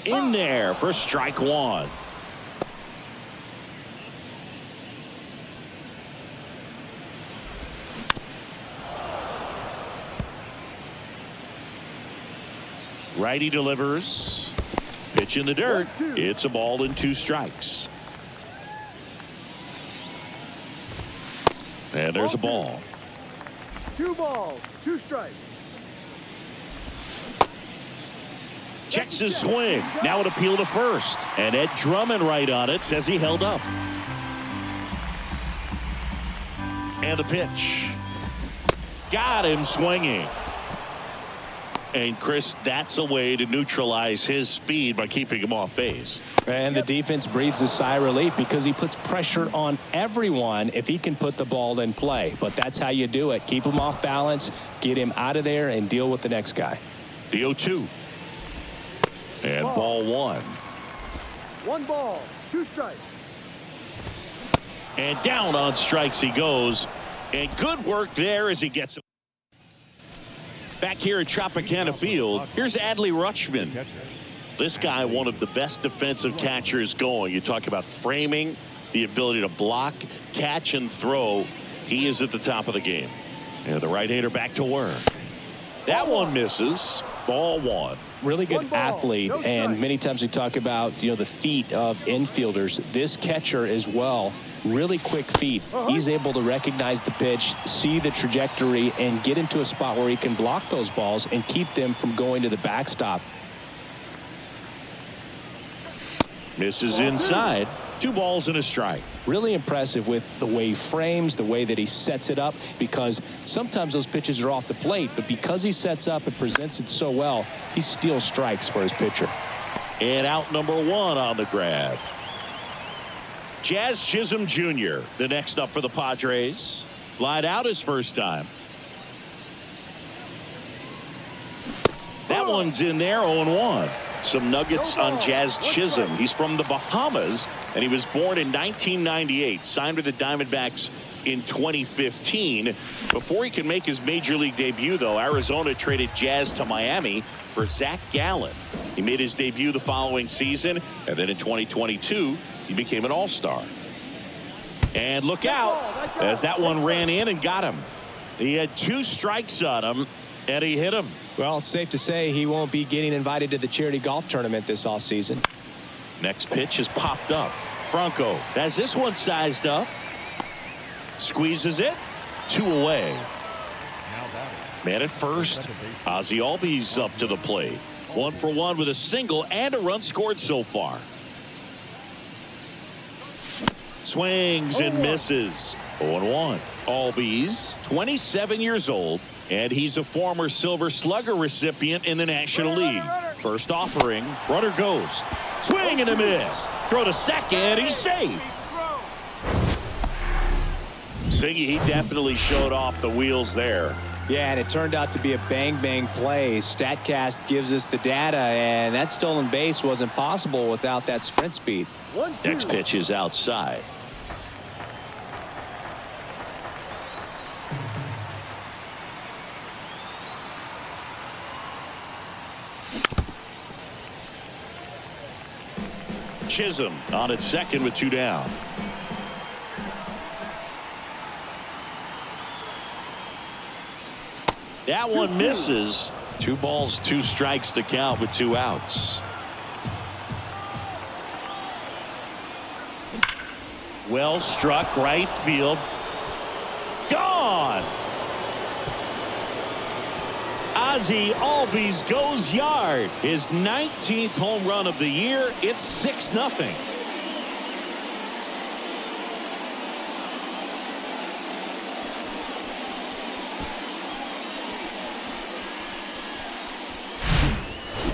In there for strike one. Righty delivers. Pitch in the dirt. It's a ball and 2 strikes. And there's a ball. 2 balls, 2 strikes. Checks his swing. Now an appeal to first. And Ed Drummond right on it says he held up. And the pitch. Got him swinging. And Chris, that's a way to neutralize his speed by keeping him off base. And the defense breathes a sigh of relief because he puts pressure on everyone if he can put the ball in play. But that's how you do it. Keep him off balance, get him out of there, and deal with the next guy. The 0-2. And ball 1. 1 ball, 2 strikes. And down on strikes he goes. And good work there as he gets it. Back here at Tropicana Field, here's Adley Rutschman. This guy, one of the best defensive catchers going. You talk about framing, the ability to block, catch, and throw. He is at the top of the game. And the right-hander back to work. That one misses. Ball 1. Really good athlete, and many times we talk about, the feet of infielders. This catcher as well, really quick feet. He's able to recognize the pitch, see the trajectory, and get into a spot where he can block those balls and keep them from going to the backstop. Misses inside. 2 balls and a strike. Really impressive with the way he frames, the way that he sets it up, because sometimes those pitches are off the plate, but because he sets up and presents it so well, he steals strikes for his pitcher. And out number 1 on the grab. Jazz Chisholm Jr., the next up for the Padres. Flied out his first time. That one's in there, 0-1. Some nuggets on Jazz Chisholm. He's from the Bahamas, and he was born in 1998. Signed with the Diamondbacks in 2015. Before he can make his major league debut, though, Arizona traded Jazz to Miami for Zach Gallen. He made his debut the following season, and then in 2022, he became an all-star. And look out, as that one ran in and got him. He had 2 strikes on him, and he hit him. Well, it's safe to say he won't be getting invited to the charity golf tournament this offseason. Next pitch is popped up. Franco has this one sized up. Squeezes it. 2 away. Man at first. Ozzie Albies up to the plate. 1 for 1 with a single and a run scored so far. Swings and misses. 0-1. Albies, 27 years old. And he's a former Silver Slugger recipient in the National League. First offering. Runner goes. Swing and a miss. Throw to second. He's safe. Siggy, he definitely showed off the wheels there. Yeah, and it turned out to be a bang-bang play. StatCast gives us the data, and that stolen base wasn't possible without that sprint speed. Next pitch is outside. Chisholm on at second with 2 down. That one misses. 2 balls, 2 strikes to count with 2 outs. Well struck, right field. Gone. Ozzie Albies goes yard. His 19th home run of the year. It's 6-0.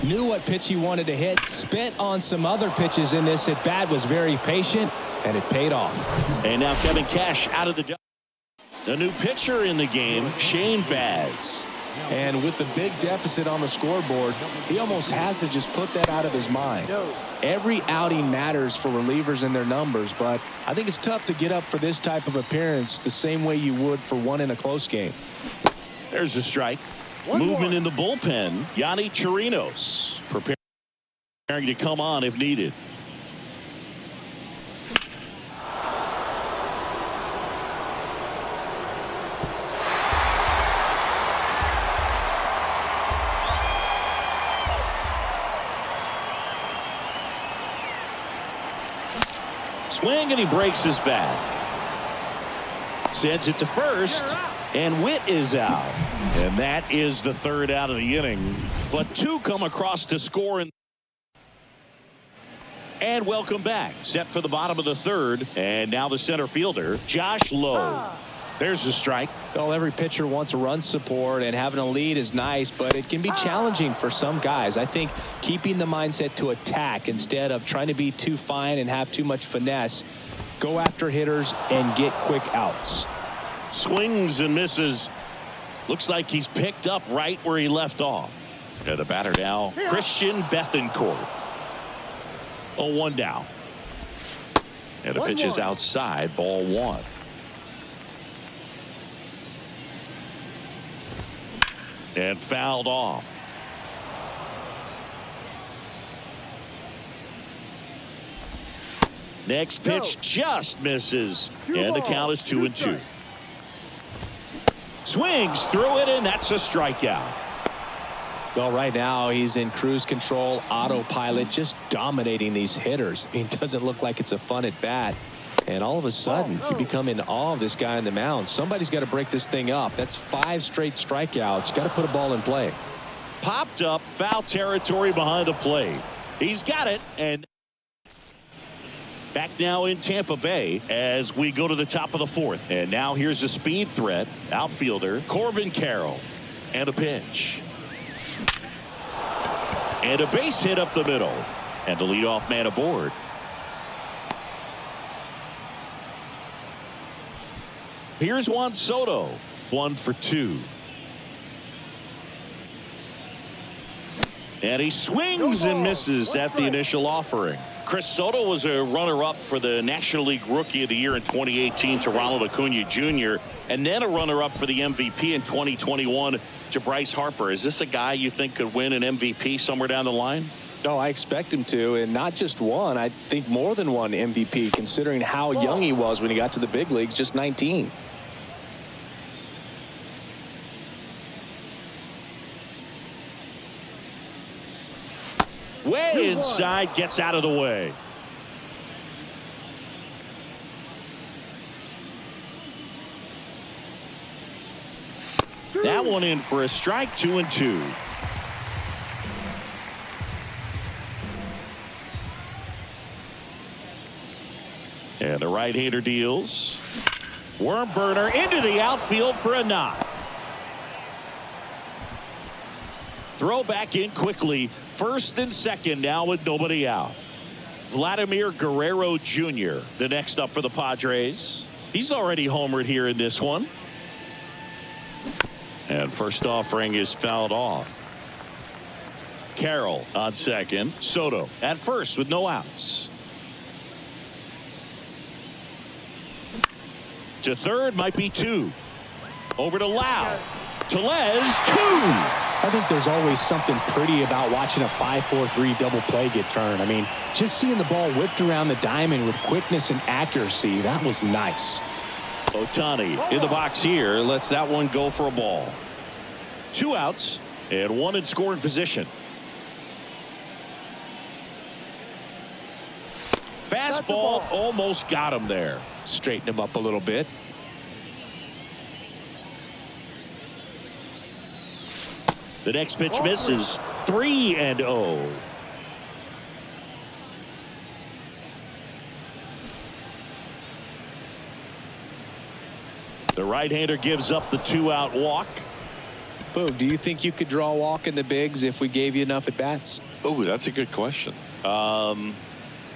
Knew what pitch he wanted to hit. Spit on some other pitches in this at bat. Was very patient, and it paid off. And now Kevin Cash out of the. The new pitcher in the game, Shane Baz. And with the big deficit on the scoreboard, he almost has to just put that out of his mind. Every outing matters for relievers and their numbers, but I think it's tough to get up for this type of appearance the same way you would for one in a close game. There's a strike. Movement in the bullpen. Yanni Chirinos prepared. To come on if needed. Swing, and he breaks his bat. Sends it to first, and Witt is out. And that is the third out of the inning. But two come across to score. And welcome back. Set for the bottom of the third. And now the center fielder, Josh Lowe. There's the strike. Well, every pitcher wants run support, and having a lead is nice, but it can be challenging for some guys. I think keeping the mindset to attack instead of trying to be too fine and have too much finesse. Go after hitters and get quick outs. Swings and misses. Looks like he's picked up right where he left off. And the batter now, Christian Bethancourt. 0-1 down. And the pitch is outside, ball one. And fouled off. Next pitch just misses. And the count is 2-2. Swings through it, and that's a strikeout. Well, right now he's in cruise control, autopilot, just dominating these hitters. I mean, it doesn't look like it's a fun at bat. And all of a sudden, you become in awe of this guy on the mound. Somebody's got to break this thing up. That's 5 straight strikeouts. Got to put a ball in play. Popped up, foul territory behind the plate. He's got it, and back now in Tampa Bay as we go to the top of the fourth. And now here's a speed threat, outfielder Corbin Carroll. And a pitch. And a base hit up the middle. And the leadoff man aboard. Here's Juan Soto. 1 for 2. And he swings and misses at the initial offering. Chris Soto was a runner-up for the National League Rookie of the Year in 2018 to Ronald Acuna Jr. and then a runner-up for the MVP in 2021 to Bryce Harper. Is this a guy you think could win an MVP somewhere down the line? No, I expect him to, and not just one. I think more than one MVP, considering how young he was when he got to the big leagues, just 19. Way inside, gets out of the way. That one in for a strike, 2-2. And the right-hander deals. Worm burner into the outfield for a knock. Throw back in quickly. First and second now with nobody out. Vladimir Guerrero Jr. the next up for the Padres. He's already homered here in this one. And first offering is fouled off. Carroll on second. Soto at first with no outs. To third, might be 2. Over to Lau. Tellez, 2. I think there's always something pretty about watching a 5-4-3 double play get turned. I mean, just seeing the ball whipped around the diamond with quickness and accuracy, that was nice. Ohtani in the box here, lets that one go for a ball. 2 outs and 1 in scoring position. Fastball almost got him there. Straighten him up a little bit. The next pitch misses. 3-0. The right-hander gives up the 2-out walk. Boog, do you think you could draw a walk in the bigs if we gave you enough at bats? Oh, that's a good question.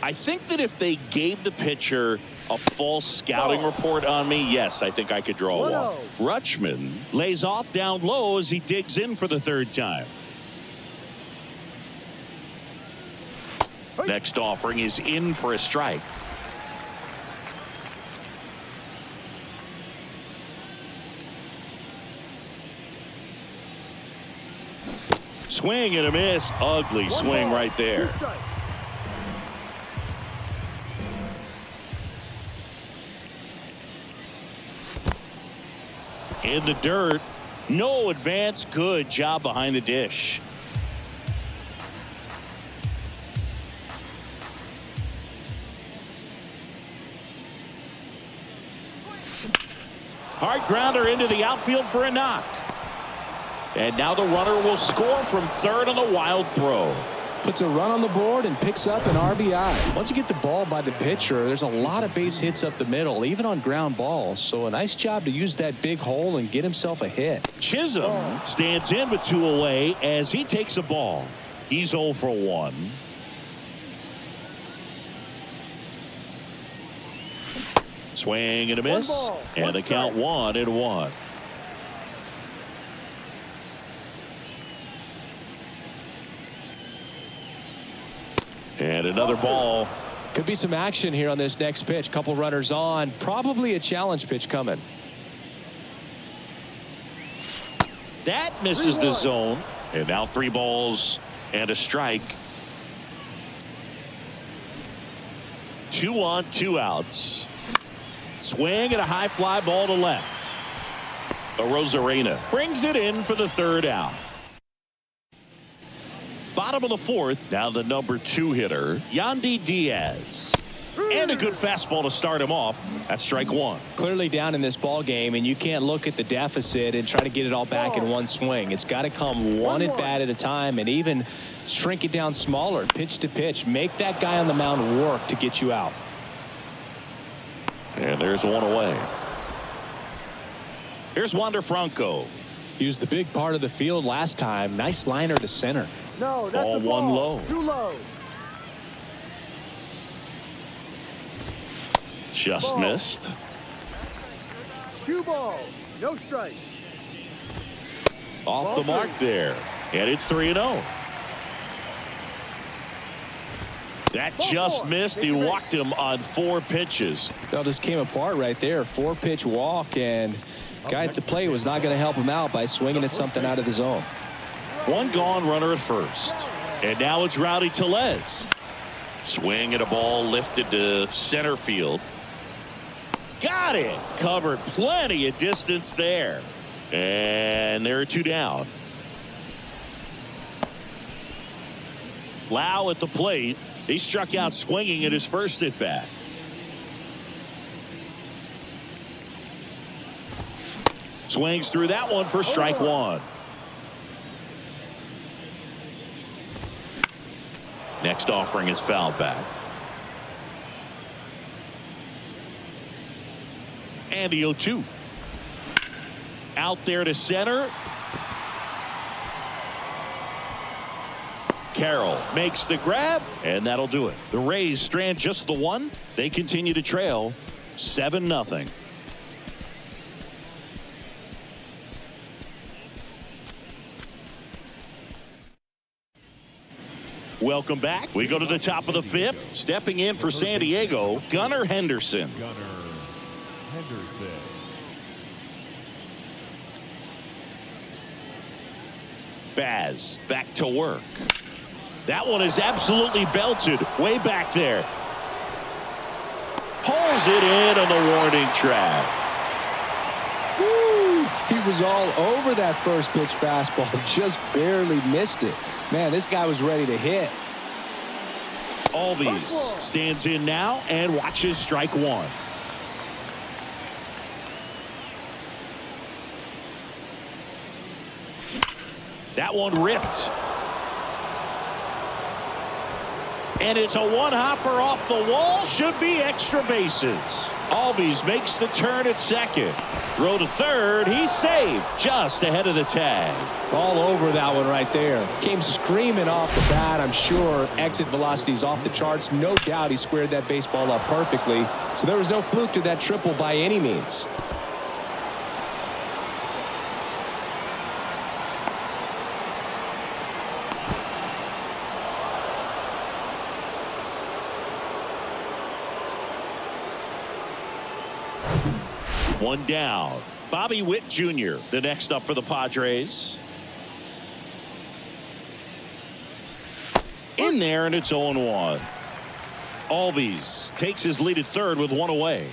I think that if they gave the pitcher a false scouting report on me, yes, I think I could draw a walk. Rutschman lays off down low as he digs in for the third time. Next offering is in for a strike. Swing and a miss. Ugly swing right there. In the dirt. No advance. Good job behind the dish. Hard grounder into the outfield for a knock. And now the runner will score from third on the wild throw. Puts a run on the board and picks up an RBI. Once you get the ball by the pitcher, there's a lot of base hits up the middle, even on ground balls. So a nice job to use that big hole and get himself a hit. Chisholm stands in with 2 away as he takes a ball. He's 0 for 1. Swing and a miss. And the count 1-1. And another ball. Could be some action here on this next pitch. Couple runners on. Probably a challenge pitch coming. That misses the zone. And now 3 balls and a strike. 2 on, 2 outs. Swing and a high fly ball to left. Rosarena brings it in for the 3rd out. Bottom of the 4th, now the number 2 hitter, Yandy Diaz. And a good fastball to start him off. That's strike 1. Clearly down in this ball game, and you can't look at the deficit and try to get it all back in one swing. It's got to come one at bat at a time, and even shrink it down smaller, pitch to pitch. Make that guy on the mound work to get you out. And there's 1 away. Here's Wander Franco. He was the big part of the field last time. Nice liner to center. No, that's Ball the ball. 1 low. Too low. Just missed. 2 balls. No strikes. Off the mark there. And it's 3-0. That just missed. He walked him on 4 pitches. That just came apart right there. 4-pitch walk, and guy at the plate was not going to help him out by swinging at something out of the zone. 1 gone, runner at first. And now it's Rowdy Tellez. Swing at a ball lifted to center field. Got it. Covered plenty of distance there. And there are 2 down. Lau at the plate. He struck out swinging at his first at bat. Swings through that one for strike 1. Next offering is foul back. And the 0-2. Out there to center. Carroll makes the grab, and that'll do it. The Rays strand just the 1. They continue to trail 7-0. Welcome back. We go to the top of the 5th. Stepping in for San Diego, Gunnar Henderson. Baz back to work. That one is absolutely belted way back there. Pulls it in on the warning track. Woo! He was all over that first pitch fastball. Just barely missed it. Man, this guy was ready to hit. Albies stands in now and watches strike 1. That one ripped. And it's a 1-hopper off the wall. Should be extra bases. Albies makes the turn at second. Throw to third. He's saved just ahead of the tag. All over that one right there. Came screaming off the bat. I'm sure exit velocity's off the charts. No doubt he squared that baseball up perfectly. So there was no fluke to that triple by any means. One down. Bobby Witt Jr. the next up for the Padres. in there, and it's 0-1. Albies takes his lead at third with one away.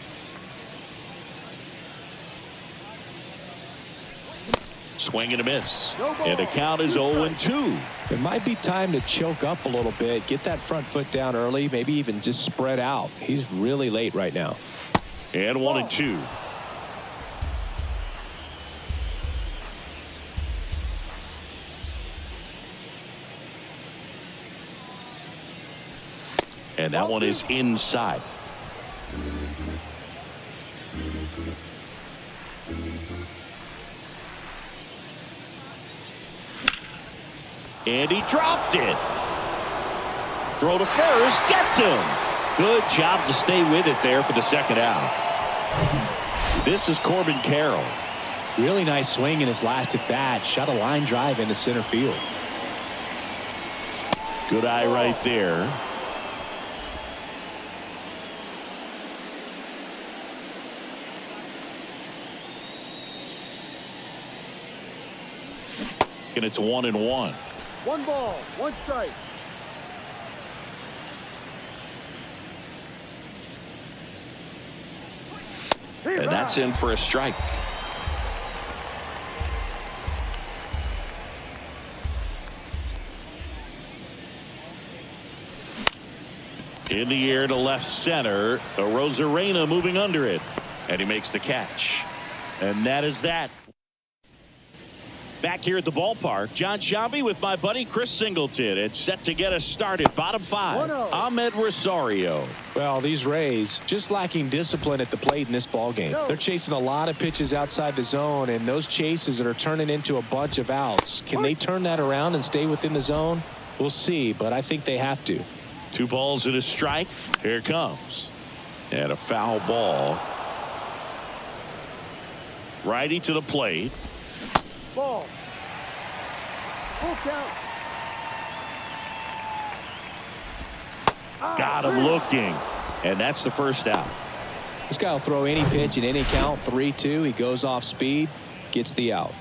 Swing and a miss. And the count is 0-2. It might be time to choke up a little bit, get that front foot down early, maybe even just spread out. He's really late right now. And 1-2. And that one is inside. And he dropped it. Throw to first, gets him. Good job to stay with it there for the second out. This is Corbin Carroll. Really nice swing in his last at bat. Shot a line drive into center field. Good eye right there. And it's 1-1. 1 ball, 1 strike. And that's in for a strike. In the air to left center. Rosarena moving under it. And he makes the catch. And that is that. Back here at the ballpark, John Shambi with my buddy Chris Singleton. It's set to get us started. Bottom 5, Ahmed Rosario. Well, these Rays just lacking discipline at the plate in this ballgame. They're chasing a lot of pitches outside the zone, and those chases that are turning into a bunch of outs. Can they turn that around and stay within the zone? We'll see, but I think they have to. 2 balls and a strike. Here it comes. And a foul ball. Righty to the plate. Ball. Full count. Got him looking. And that's the first out. This guy will throw any pitch in any count. 3-2. He goes off speed. Gets the out.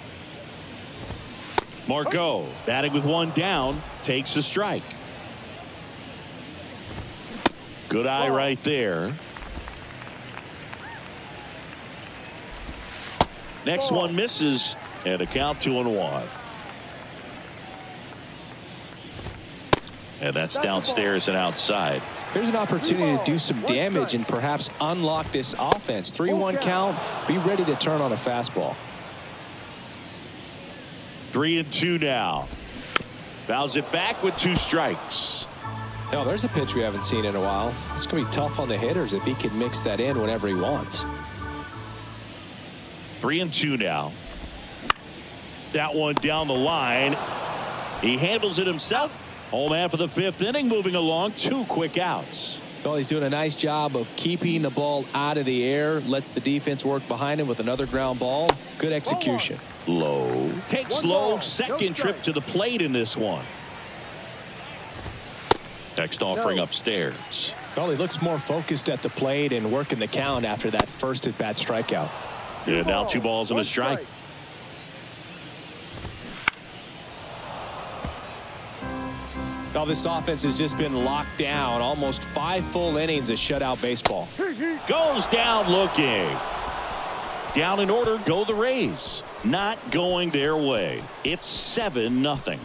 Margot batting with 1 down. Takes a strike. Good eye right there. Next one misses. And a count 2-1. And that's downstairs and outside. Here's an opportunity to do some damage and perhaps unlock this offense. 3-1 count. Be ready to turn on a fastball. 3-2 now. Fouls it back with 2 strikes. Now there's a pitch we haven't seen in a while. It's going to be tough on the hitters if he can mix that in whenever he wants. 3-2 now. That one down the line. He handles it himself. Home man for the 5th inning, moving along. 2 quick outs. Well, he's doing a nice job of keeping the ball out of the air. Lets the defense work behind him with another ground ball. Good execution. Low. Takes low. Second trip to the plate in this one. Next offering upstairs. Well, he looks more focused at the plate and working the count after that first at bat strikeout. And now 2 balls and a strike. Well, this offense has just been locked down. Almost 5 full innings of shutout baseball. Goes down looking. Down in order go the Rays. Not going their way. It's 7-0.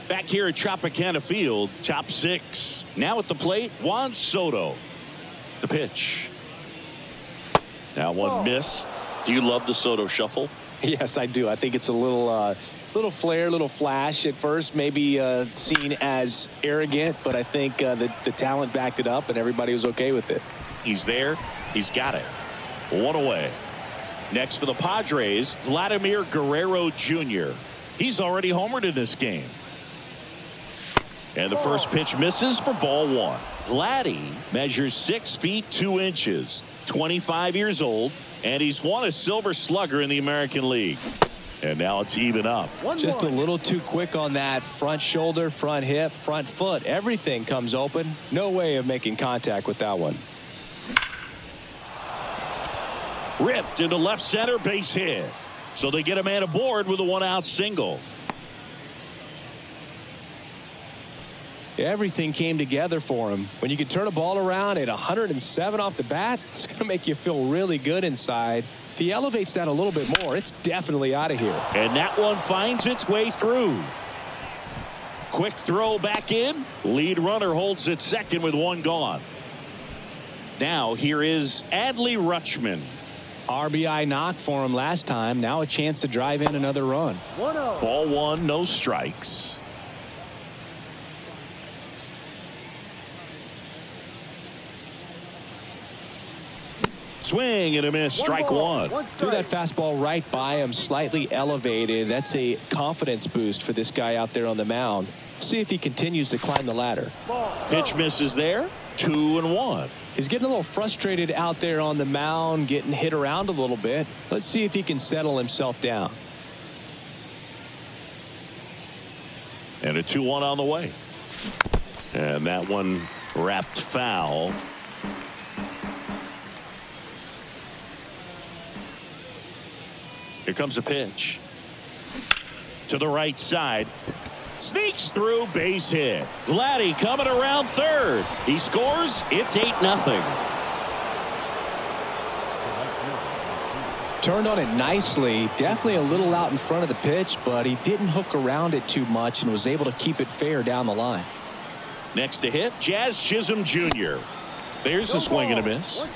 Back here at Tropicana Field, top 6. Now at the plate, Juan Soto. The pitch. That one missed. Do you love the Soto shuffle? Yes, I do. I think it's a little flair, little flash at first, maybe seen as arrogant, but I think the talent backed it up and everybody was okay with it. He's there. He's got it. 1 away. Next for the Padres, Vladimir Guerrero Jr. He's already homered in this game. And the first pitch misses for ball 1. Vladdy measures 6 feet 2 inches, 25 years old, and he's won a Silver Slugger in the American League. And now it's even up. Just a little too quick on that front shoulder, front hip, front foot. Everything comes open. No way of making contact with that one. Ripped into left center, base hit. So they get a man aboard with a 1-out single. Everything came together for him. When you can turn a ball around at 107 off the bat, it's going to make you feel really good inside. If he elevates that a little bit more, it's definitely out of here. And that one finds its way through. Quick throw back in. Lead runner holds at second with one gone. Now here is Adley Rutschman. RBI knock for him last time. Now a chance to drive in another run. 1-0. Ball one, no strikes. Swing and a miss. Strike one. Threw that fastball right by him, slightly elevated. That's a confidence boost for this guy out there on the mound. See if he continues to climb the ladder. Pitch misses there. 2-1. He's getting a little frustrated out there on the mound, getting hit around a little bit. Let's see if he can settle himself down. And a 2-1 on the way. And that one wrapped foul. Here comes a pitch. To the right side. Sneaks through, base hit. Vladdy coming around third. He scores. It's 8-0. Turned on it nicely. Definitely a little out in front of the pitch, but he didn't hook around it too much and was able to keep it fair down the line. Next to hit, Jazz Chisholm Jr. There's a swing and a miss.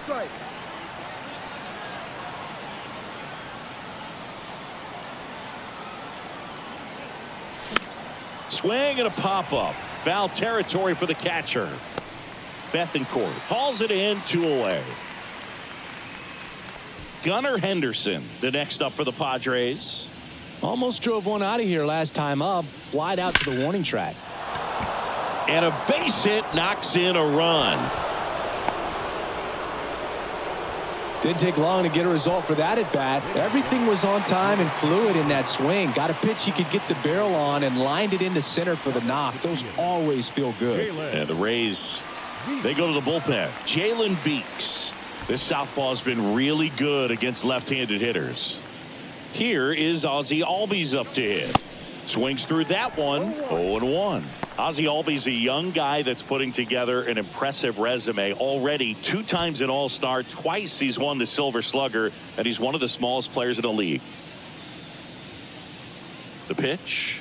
Swing and a pop-up. Foul territory for the catcher. Bethancourt hauls it in, 2 away. Gunnar Henderson, the next up for the Padres. Almost drove one out of here last time up. Flied out to the warning track. And a base hit knocks in a run. Didn't take long to get a result for that at bat. Everything was on time and fluid in that swing. Got a pitch he could get the barrel on and lined it into center for the knock. Those always feel good. And the Rays, they go to the bullpen. Jalen Beeks. This southpaw has been really good against left-handed hitters. Here is Ozzie Albies up to hit. Swings through that one. 0-1. Ozzie Albies, a young guy that's putting together an impressive resume. Already 2 times an All-Star. Twice he's won the Silver Slugger, and he's one of the smallest players in the league. The pitch.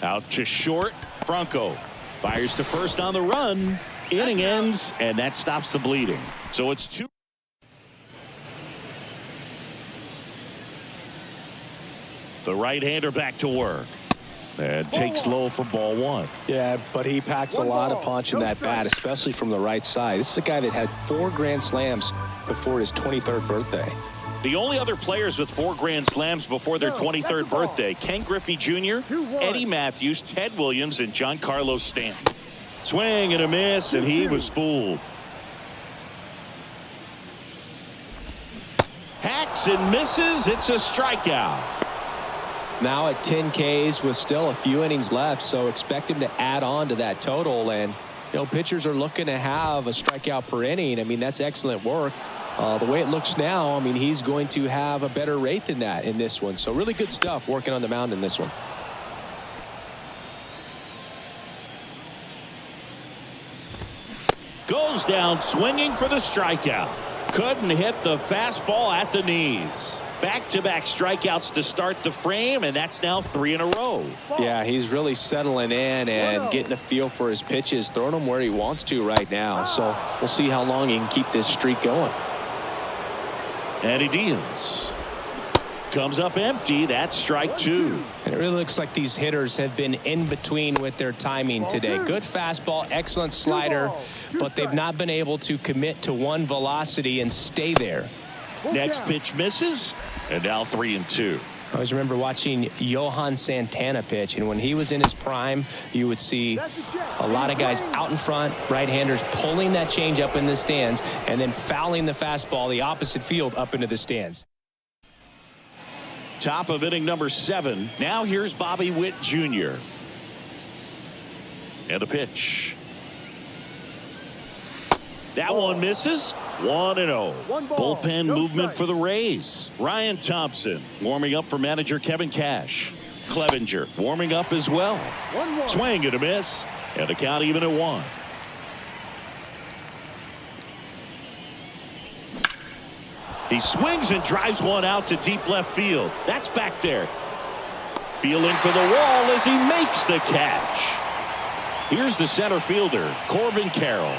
Out to short. Franco fires to first on the run. Inning ends, and that stops the bleeding. So it's 2. The right-hander back to work. And takes low for ball one. Yeah, but he packs a lot of punch in that bat, especially from the right side. This is a guy that had 4 grand slams before his 23rd birthday. The only other players with 4 grand slams before their 23rd birthday: Ken Griffey Jr., Eddie Matthews, Ted Williams, and Giancarlo Stanton. Swing and a miss, and he was fooled. Hacks and misses. It's a strikeout. Now at 10 Ks with still a few innings left, so expect him to add on to that total. And pitchers are looking to have a strikeout per inning. I mean, that's excellent work. The way it looks now, I mean, he's going to have a better rate than that in this one. So really good stuff working on the mound in this one. Goes down swinging for the strikeout. Couldn't hit the fastball at the knees. Back-to-back strikeouts to start the frame, and that's now 3 in a row. Yeah, he's really settling in and getting a feel for his pitches, throwing them where he wants to right now. So we'll see how long he can keep this streak going. And he deals. Comes up empty. That's strike 2. And it really looks like these hitters have been in between with their timing today. Good fastball, excellent slider, but they've not been able to commit to one velocity and stay there. Next pitch misses, and now 3-2. I always remember watching Johan Santana pitch, and when he was in his prime, you would see a lot of guys out in front, right-handers pulling that change up in the stands, and then fouling the fastball the opposite field up into the stands. Top of inning number 7. Now here's Bobby Witt Jr. And a pitch. That one misses. 1-0. One ball, Bullpen no movement strike. for the Rays. Ryan Thompson warming up for manager Kevin Cash. Clevenger warming up as well. 1-1. Swing and a miss. And the count even at 1. He swings and drives one out to deep left field. That's back there. Feeling for the wall as he makes the catch. Here's the center fielder, Corbin Carroll.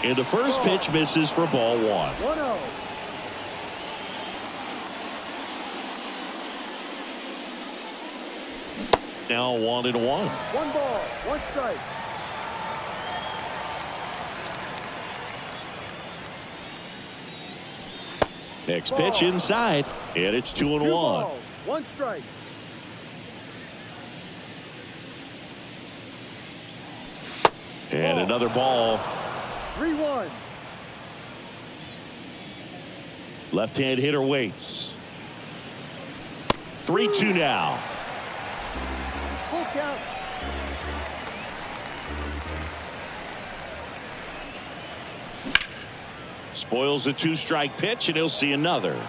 And the first pitch misses for ball 1. 1-0. Now 1-1. 1 ball, 1 strike. Next pitch inside, and it's 2-1. 2 balls, 1 strike. And another ball. 3-1. Left-hand hitter waits. 3-2 now. Full count. Spoils the 2-strike pitch, and he'll see another.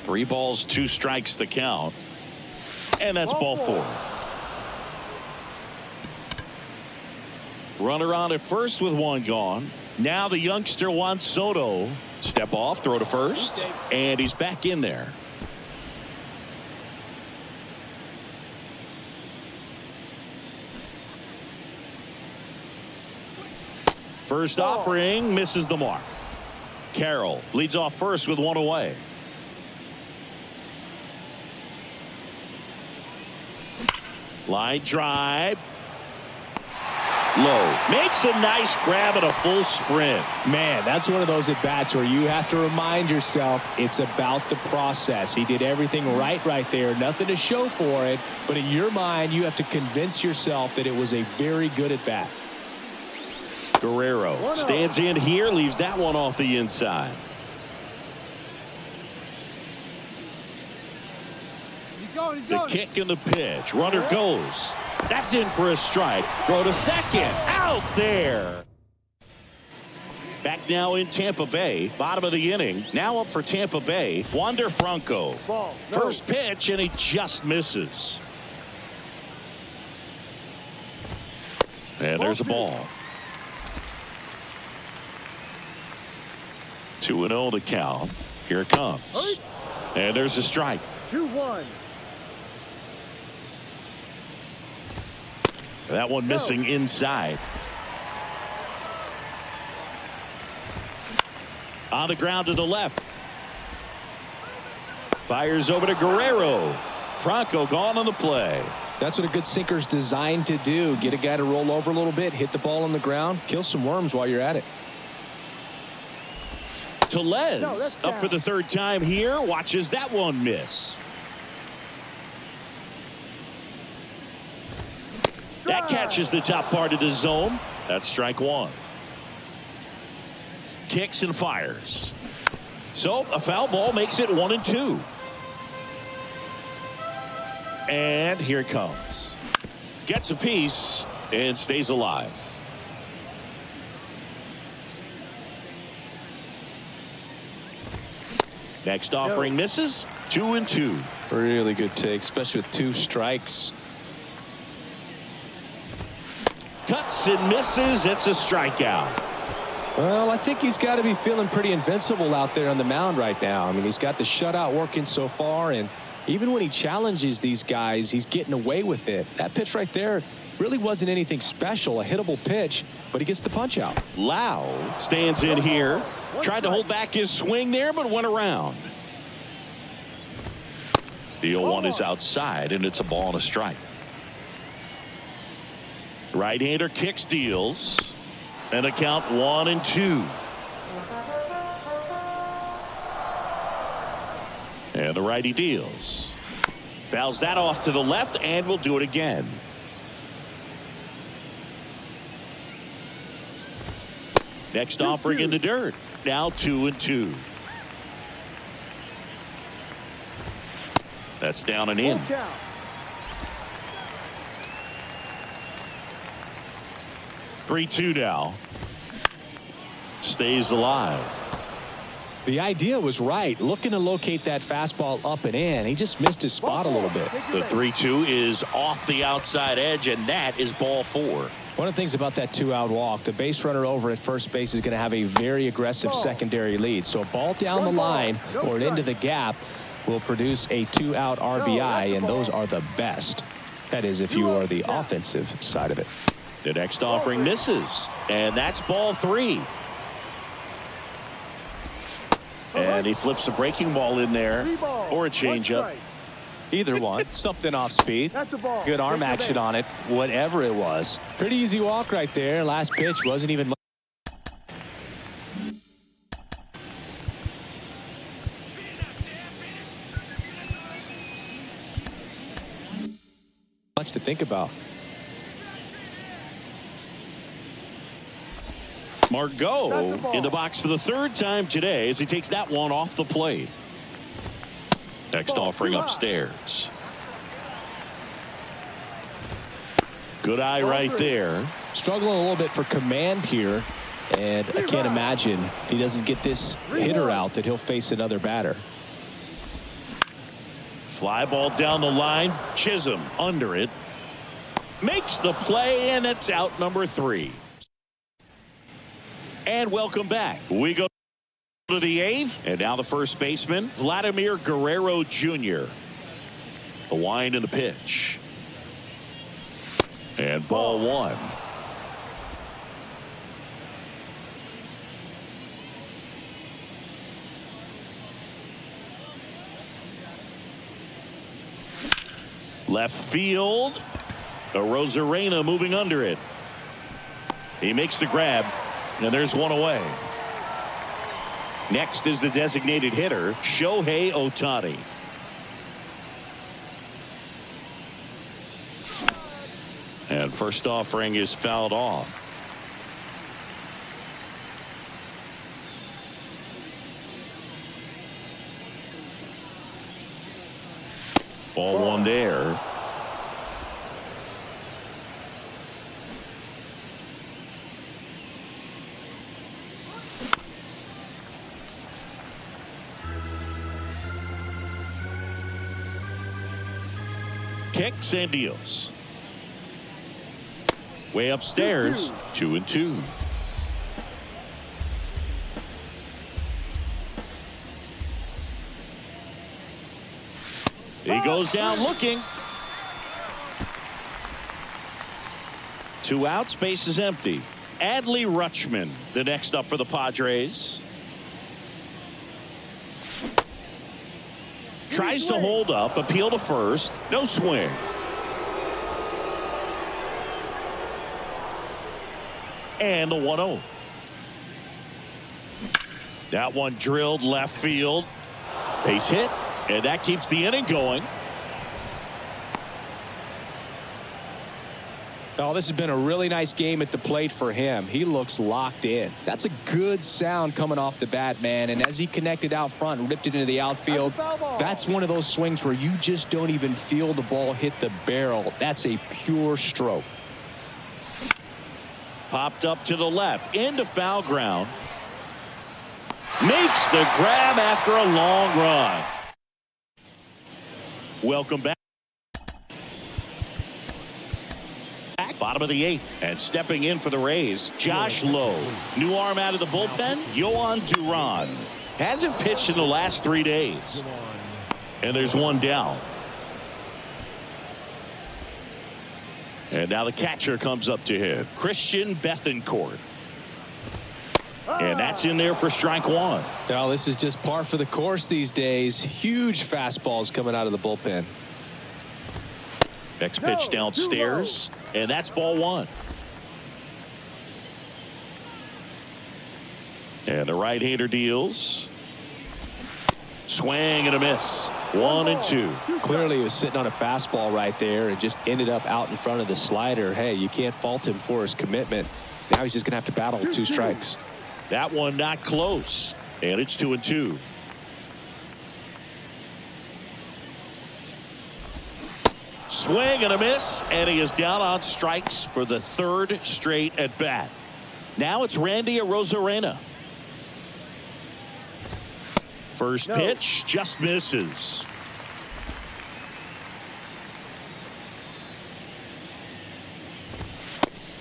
Three balls, 2 strikes the count. And that's ball 4. Runner on at first with 1 gone. Now the youngster Juan Soto. Step off, throw to first, and he's back in there. First offering misses the mark. Carroll leads off first with 1 away. Line drive. Low. Makes a nice grab at a full sprint. Man, that's one of those at-bats where you have to remind yourself it's about the process. He did everything right there. Nothing to show for it. But in your mind, you have to convince yourself that it was a very good at-bat. Guerrero stands in here, leaves that one off the inside. The kick and the pitch. Runner goes. That's in for a strike. Throw to second. Out there. Back now in Tampa Bay. Bottom of the inning. Now up for Tampa Bay. Wander Franco. Ball, no. First pitch, and he just misses. And there's a ball. 2-0 to count. Here it comes. And there's a strike. 2-1. That one missing inside. On the ground to the left. Fires over to Guerrero. Franco gone on the play. That's what a good sinker's designed to do. Get a guy to roll over a little bit, hit the ball on the ground, kill some worms while you're at it. Tellez up for the 3rd time here. Watches that one miss. That catches the top part of the zone. That's strike 1. Kicks and fires. So a foul ball makes it 1-2. And here it comes. Gets a piece and stays alive. Next offering misses. 2-2. Really good take, especially with 2 strikes. Cuts and misses. It's a strikeout. Well, I think he's got to be feeling pretty invincible out there on the mound right now. I mean, he's got the shutout working so far, and even when he challenges these guys, he's getting away with it. That pitch right there really wasn't anything special, a hittable pitch, but he gets the punch out. Lau stands in here. Tried to hold back his swing there, but went around. The 0-1 is outside, and it's a ball and a strike. Right-hander kicks, deals, and a count 1-2. And the righty deals. Fouls that off to the left, and will do it again. Next offering in the dirt. Now 2-2. That's down and in. 3-2 now. Stays alive. The idea was right. Looking to locate that fastball up and in. He just missed his spot a little bit. The 3-2 is off the outside edge, and that is ball 4. One of the things about that 2-out walk, the base runner over at first base is going to have a very aggressive secondary lead. So a ball down the line or into the gap will produce a 2-out RBI, and those are the best. That is, if you are the offensive side of it. The next offering misses, and that's ball 3. And he flips a breaking ball in there, or a changeup. Either one. Something off speed. That's a ball. Good arm action on it. Whatever it was. Pretty easy walk right there. Last pitch wasn't even much to think about. Margot in the box for the 3rd time today as he takes that one off the plate. Next offering upstairs. Good eye right there. Struggling a little bit for command here, and I can't imagine if he doesn't get this hitter out that he'll face another batter. Fly ball down the line. Chisholm under it. Makes the play, and it's out number 3. And welcome back. We go to the 8th, and now the first baseman, Vladimir Guerrero Jr. The wind and the pitch. And ball 1. Left field. Rosarena moving under it. He makes the grab, and there's one away. Next is the designated hitter, Shohei Ohtani. And first offering is fouled off. Ball 1 there. Kicks and deals. Way upstairs, 2-2. He goes down looking. 2 outs, base is empty. Adley Rutschman, the next up for the Padres. Tries to hold up, appeal to first, no swing. And the 1-0. That one drilled left field. Base hit, and that keeps the inning going. Oh, this has been a really nice game at the plate for him. He looks locked in. That's a good sound coming off the bat, man. And as he connected out front and ripped it into the outfield, that's one of those swings where you just don't even feel the ball hit the barrel. That's a pure stroke. Popped up to the left, into foul ground. Makes the grab after a long run. Welcome back. Bottom of the 8th, and stepping in for the Rays, Josh Lowe. New arm out of the bullpen, Yohan Duran. Hasn't pitched in the last 3 days. And there's one down. And now the catcher comes up to him, Christian Bethancourt. And that's in there for strike 1. Well, this is just par for the course these days. Huge fastballs coming out of the bullpen. Next pitch downstairs, and that's ball 1. And the right-hander deals. Swing and a miss. 1-2. Clearly he was sitting on a fastball right there and just ended up out in front of the slider. Hey, you can't fault him for his commitment. Now he's just going to have to battle with 2 strikes. That one not close, and it's 2-2. Swing and a miss, and he is down on strikes for the third straight at bat. Now it's Randy Arozarena. First pitch just misses.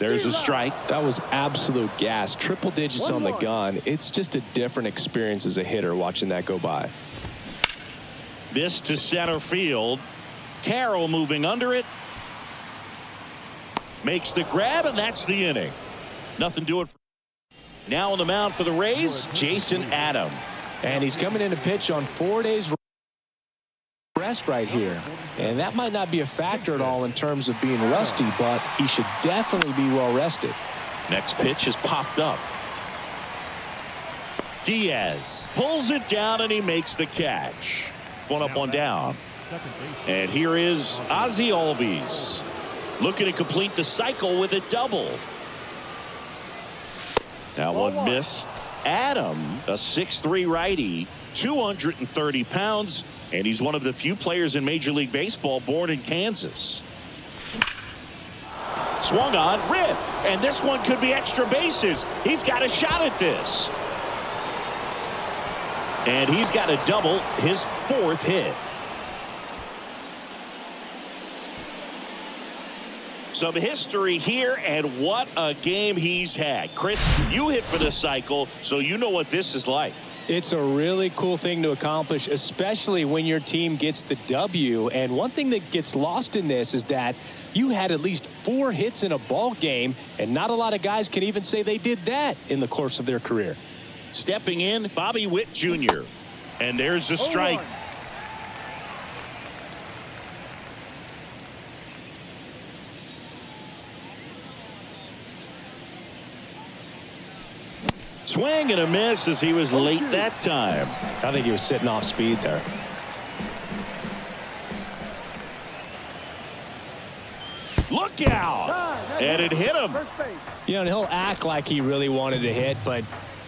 There's a strike. That was absolute gas. Triple digits on the gun. It's just a different experience as a hitter watching that go by. This to center field. Carroll moving under it. Makes the grab, and that's the inning. Nothing doing. Now on the mound for the Rays, Jason Adam. And he's coming in to pitch on 4 days rest right here. And that might not be a factor at all in terms of being rusty, but he should definitely be well rested. Next pitch is popped up. Diaz pulls it down, and he makes the catch. One up, one down. And here is Ozzie Albies looking to complete the cycle with a double. That one missed. Adam, a 6'3" righty, 230 pounds, and he's one of the few players in Major League Baseball born in Kansas. Swung on, ripped, and this one could be extra bases. He's got a shot at this. And he's got a double, his fourth hit. Some history here, and what a game he's had. Chris, you hit for the cycle, so you know what this is like. It's a really cool thing to accomplish, especially when your team gets the W. And one thing that gets lost in this is that you had at least 4 hits in a ball game, and not a lot of guys can even say they did that in the course of their career. Stepping in, Bobby Witt Jr. And there's a strike. Swing and a miss as he was late that time. I think he was sitting off speed there. Look out! And it hit him. You know, and he'll act like he really wanted to hit, but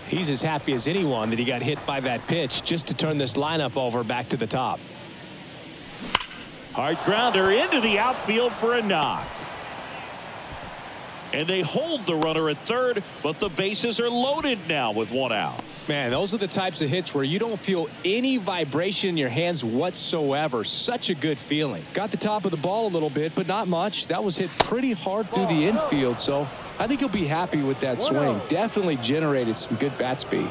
he's as happy as anyone that he got hit by that pitch just to turn this lineup over back to the top. Hard grounder into the outfield for a knock. And they hold the runner at third, but the bases are loaded now with one out. Man, those are the types of hits where you don't feel any vibration in your hands whatsoever. Such a good feeling. Got the top of the ball a little bit, but not much. That was hit pretty hard through the infield, so I think he'll be happy with that swing. Definitely generated some good bat speed.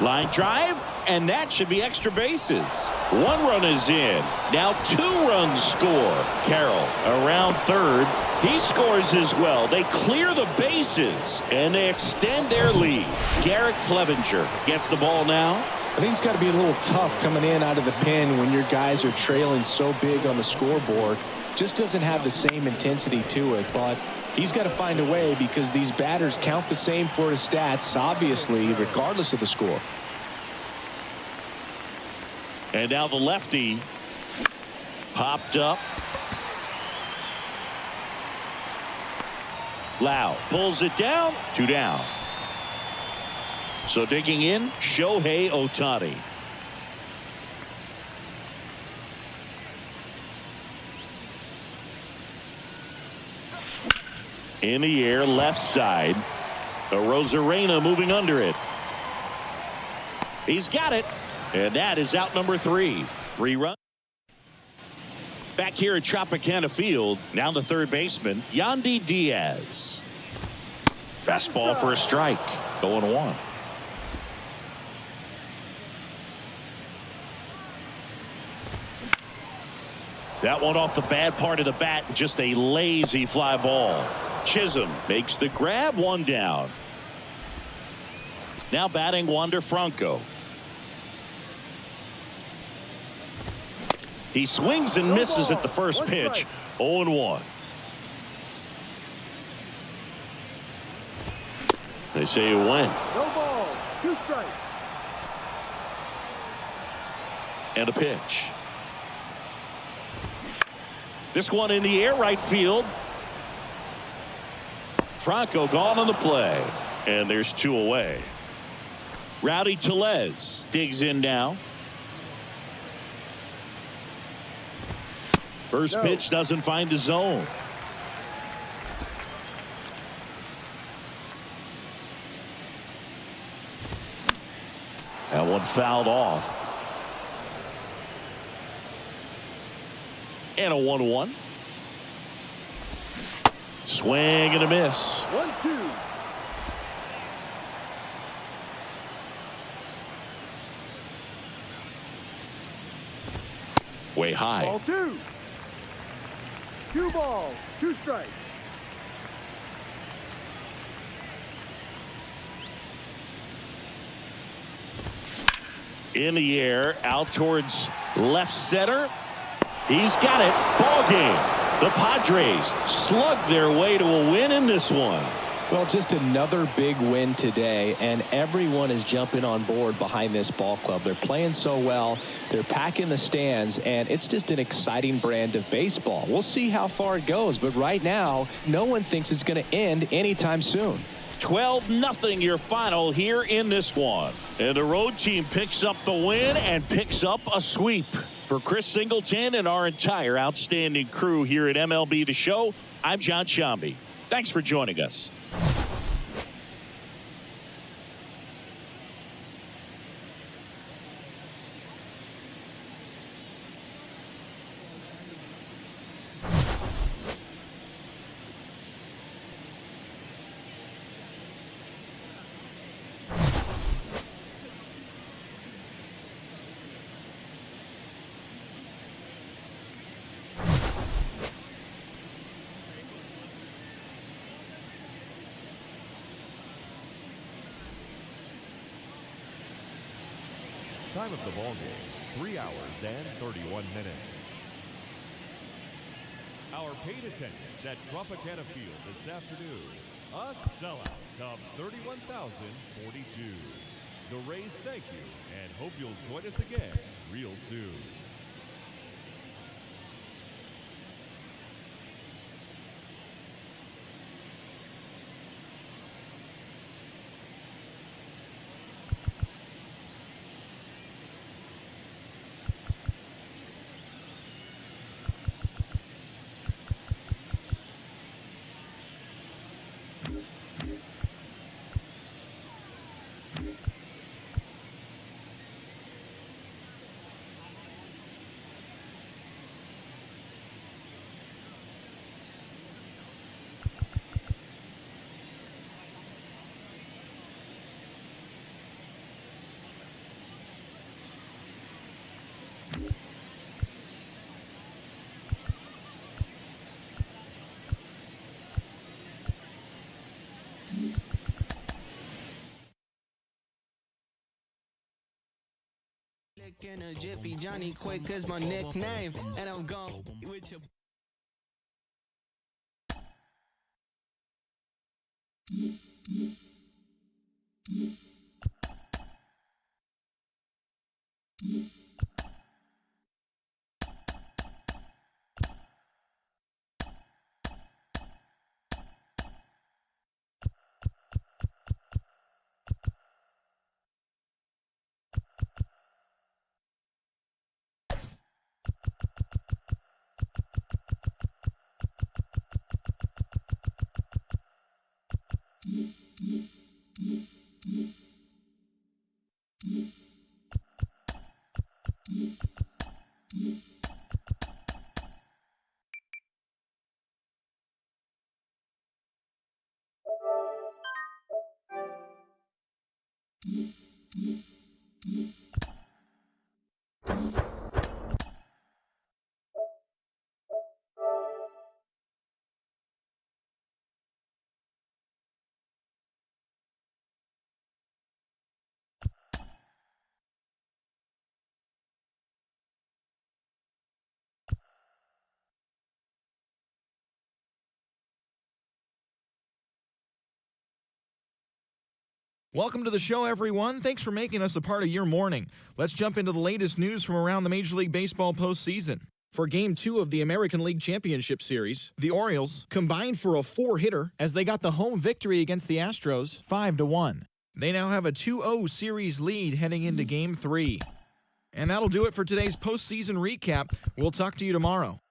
Line drive, and that should be extra bases. 1 run is in. Now 2 runs score. Carroll around third. He scores as well. They clear the bases, and they extend their lead. Garrett Clevenger gets the ball now. I think it's got to be a little tough coming in out of the pen when your guys are trailing so big on the scoreboard. Just doesn't have the same intensity to it, but he's got to find a way because these batters count the same for his stats, obviously, regardless of the score. And now the lefty popped up. Lau pulls it down. 2 down. So digging in, Shohei Ohtani. In the air, left side. Arozarena moving under it. He's got it. And that is out number 3. 3 runs. Back here at Tropicana Field, now the third baseman, Yandy Diaz. Fastball for a strike. 0-1. That one off the bad part of the bat, just a lazy fly ball. Chisholm makes the grab, 1 down. Now batting Wander Franco. He swings and misses at the first pitch. 0-1. They say you win. No ball. 2 strikes. And a pitch. This one in the air, right field. Franco gone on the play. And there's 2 away. Rowdy Tellez digs in now. First pitch doesn't find the zone. That one fouled off. And a 1-1. Swing and a miss. 1-2. Way high. Ball 2. 2 balls, 2 strikes. In the air, out towards left center. He's got it. Ball game. The Padres slug their way to a win in this one. Well, just another big win today, and everyone is jumping on board behind this ball club. They're playing so well. They're packing the stands, and it's just an exciting brand of baseball. We'll see how far it goes, but right now, no one thinks it's going to end anytime soon. 12-0 your final here in this one. And the road team picks up the win and picks up a sweep. For Chris Singleton and our entire outstanding crew here at MLB The Show, I'm John Shambi. Thanks for joining us. Time of the ball game, 3 hours and 31 minutes. Our paid attendance at Tropicana Field this afternoon, a sellout of 31,042. The Rays thank you and hope you'll join us again real soon. In a jiffy, Johnny Quick is my nickname, and I'm gone with your. Welcome to the show, everyone. Thanks for making us a part of your morning. Let's jump into the latest news from around the Major League Baseball postseason. For Game 2 of the American League Championship Series, the Orioles combined for a 4-hitter as they got the home victory against the Astros 5-1. They now have a 2-0 series lead heading into Game 3. And that'll do it for today's postseason recap. We'll talk to you tomorrow.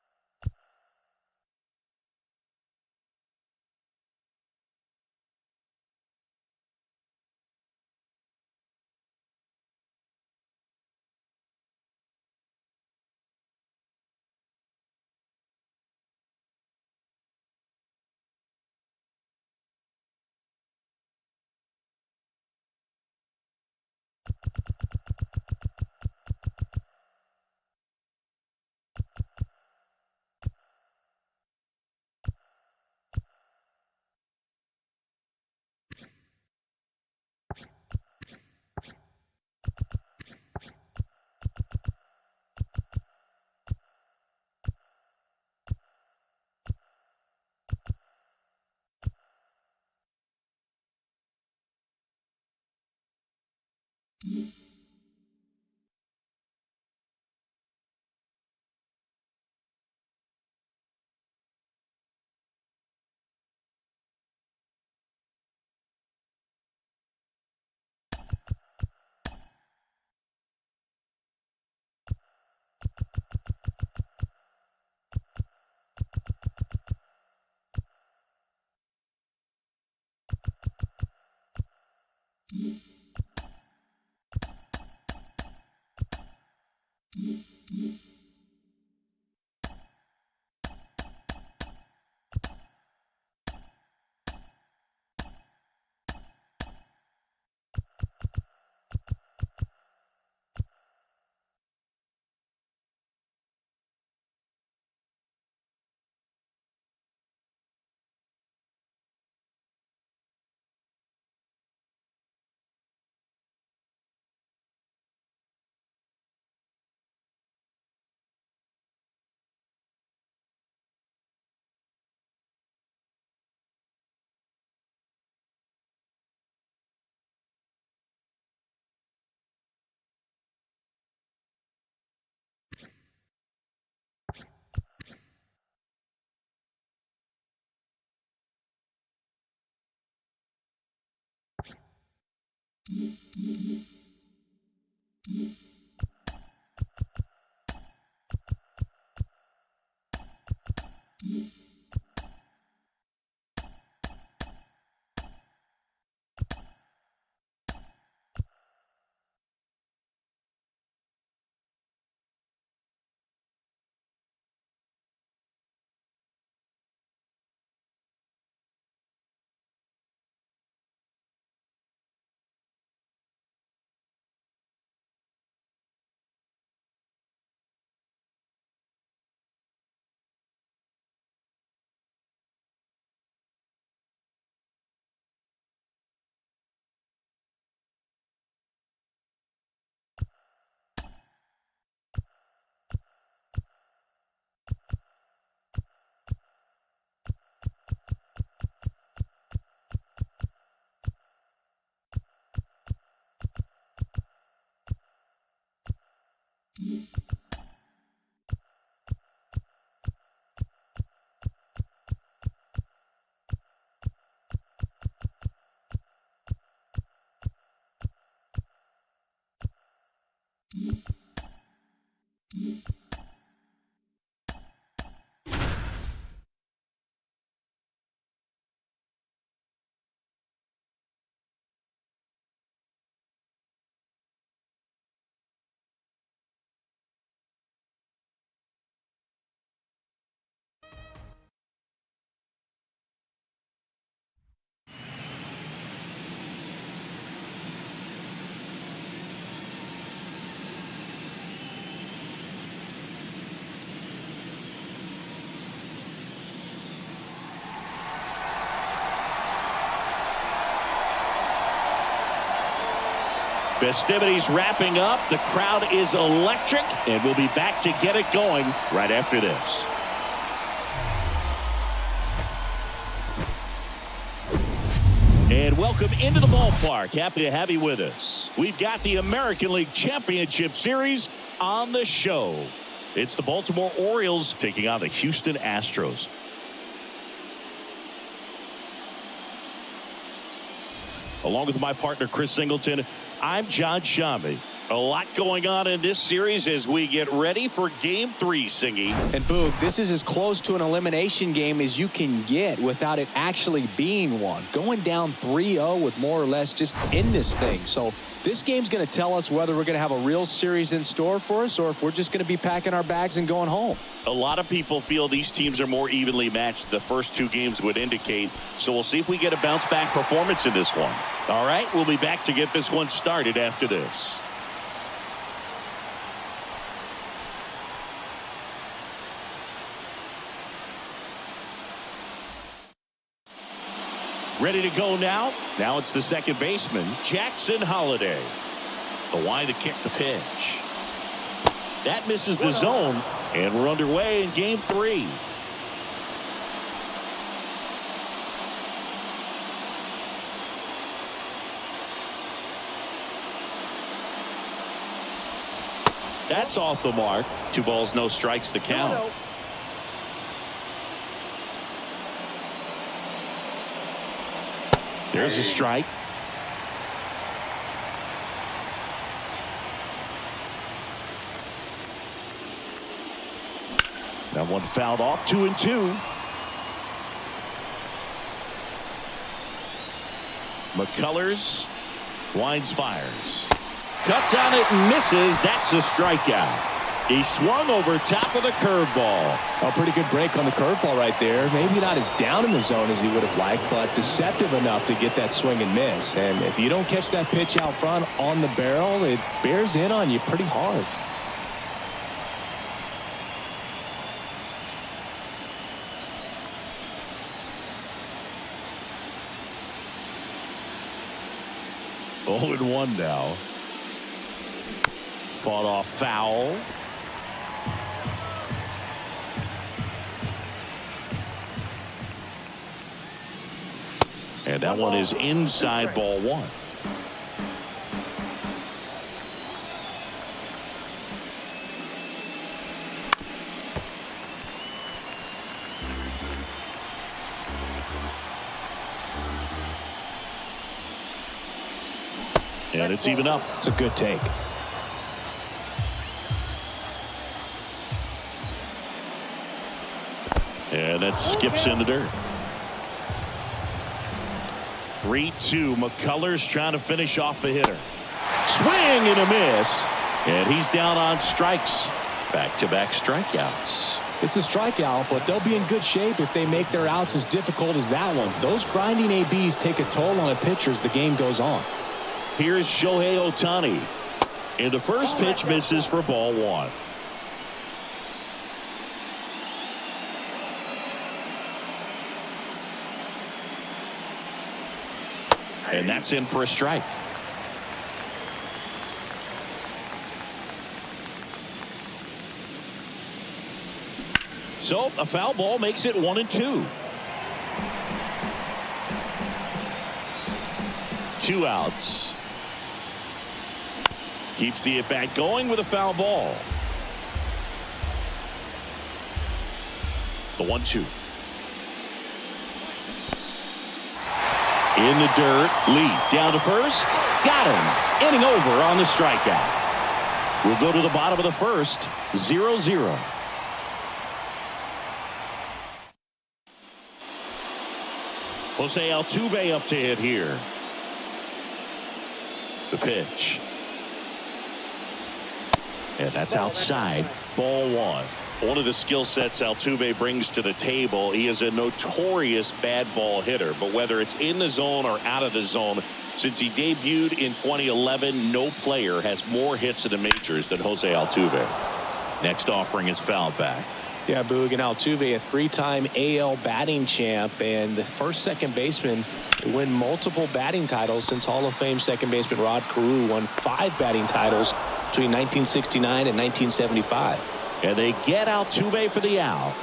Festivities wrapping up. The crowd is electric, and we'll be back to get it going right after this. And welcome into the ballpark. Happy to have you with us. We've got the American League Championship Series on the show. It's the Baltimore Orioles taking on the Houston Astros. Along with my partner, Chris Singleton, I'm John Shammy. A lot going on in this series as we get ready for Game 3, Singy. And Boog, this is as close to an elimination game as you can get without it actually being one. Going down 3-0 with more or less just in this thing. So this game's going to tell us whether we're going to have a real series in store for us or if we're just going to be packing our bags and going home. A lot of people feel these teams are more evenly matched. The first two games would indicate. So we'll see if we get a bounce-back performance in this one. All right, we'll be back to get this one started after this. Ready to go now? Now it's the second baseman, Jackson Holliday. The line to kick the pitch. That misses the zone, and we're underway in Game 3. That's off the mark. 2 balls, no strikes to count. There's a strike. That one fouled off. 2-2. McCullers winds, fires. Cuts on it and misses. That's a strikeout. He swung over top of the curveball. A pretty good break on the curveball right there. Maybe not as down in the zone as he would have liked, but deceptive enough to get that swing and miss. And if you don't catch that pitch out front on the barrel, it bears in on you pretty hard. Oh, and 1 now. Fought off foul. And that one is inside, ball 1. And it's even up. It's a good take. And that skips in the dirt. 3-2. McCullers trying to finish off the hitter. Swing and a miss. And he's down on strikes. Back-to-back strikeouts. It's a strikeout, but they'll be in good shape if they make their outs as difficult as that one. Those grinding ABs take a toll on a pitcher as the game goes on. Here's Shohei Ohtani. And the first pitch misses for ball 1. And that's in for a strike. So a foul ball makes it 1-2. 2 outs. Keeps the at-bat going with a foul ball. The 1-2. In the dirt, Lee down to first. Got him. Inning over on the strikeout. We'll go to the bottom of the first. 0-0. Jose Altuve up to hit here. The pitch. And that's outside. Ball 1. One of the skill sets Altuve brings to the table, he is a notorious bad ball hitter. But whether it's in the zone or out of the zone, since he debuted in 2011, no player has more hits in the majors than Jose Altuve. Next offering is fouled back. Yeah, Boog, and Altuve, a 3-time AL batting champ and the first second baseman to win multiple batting titles since Hall of Fame second baseman Rod Carew won 5 batting titles between 1969 and 1975. And they get Altuve for the out.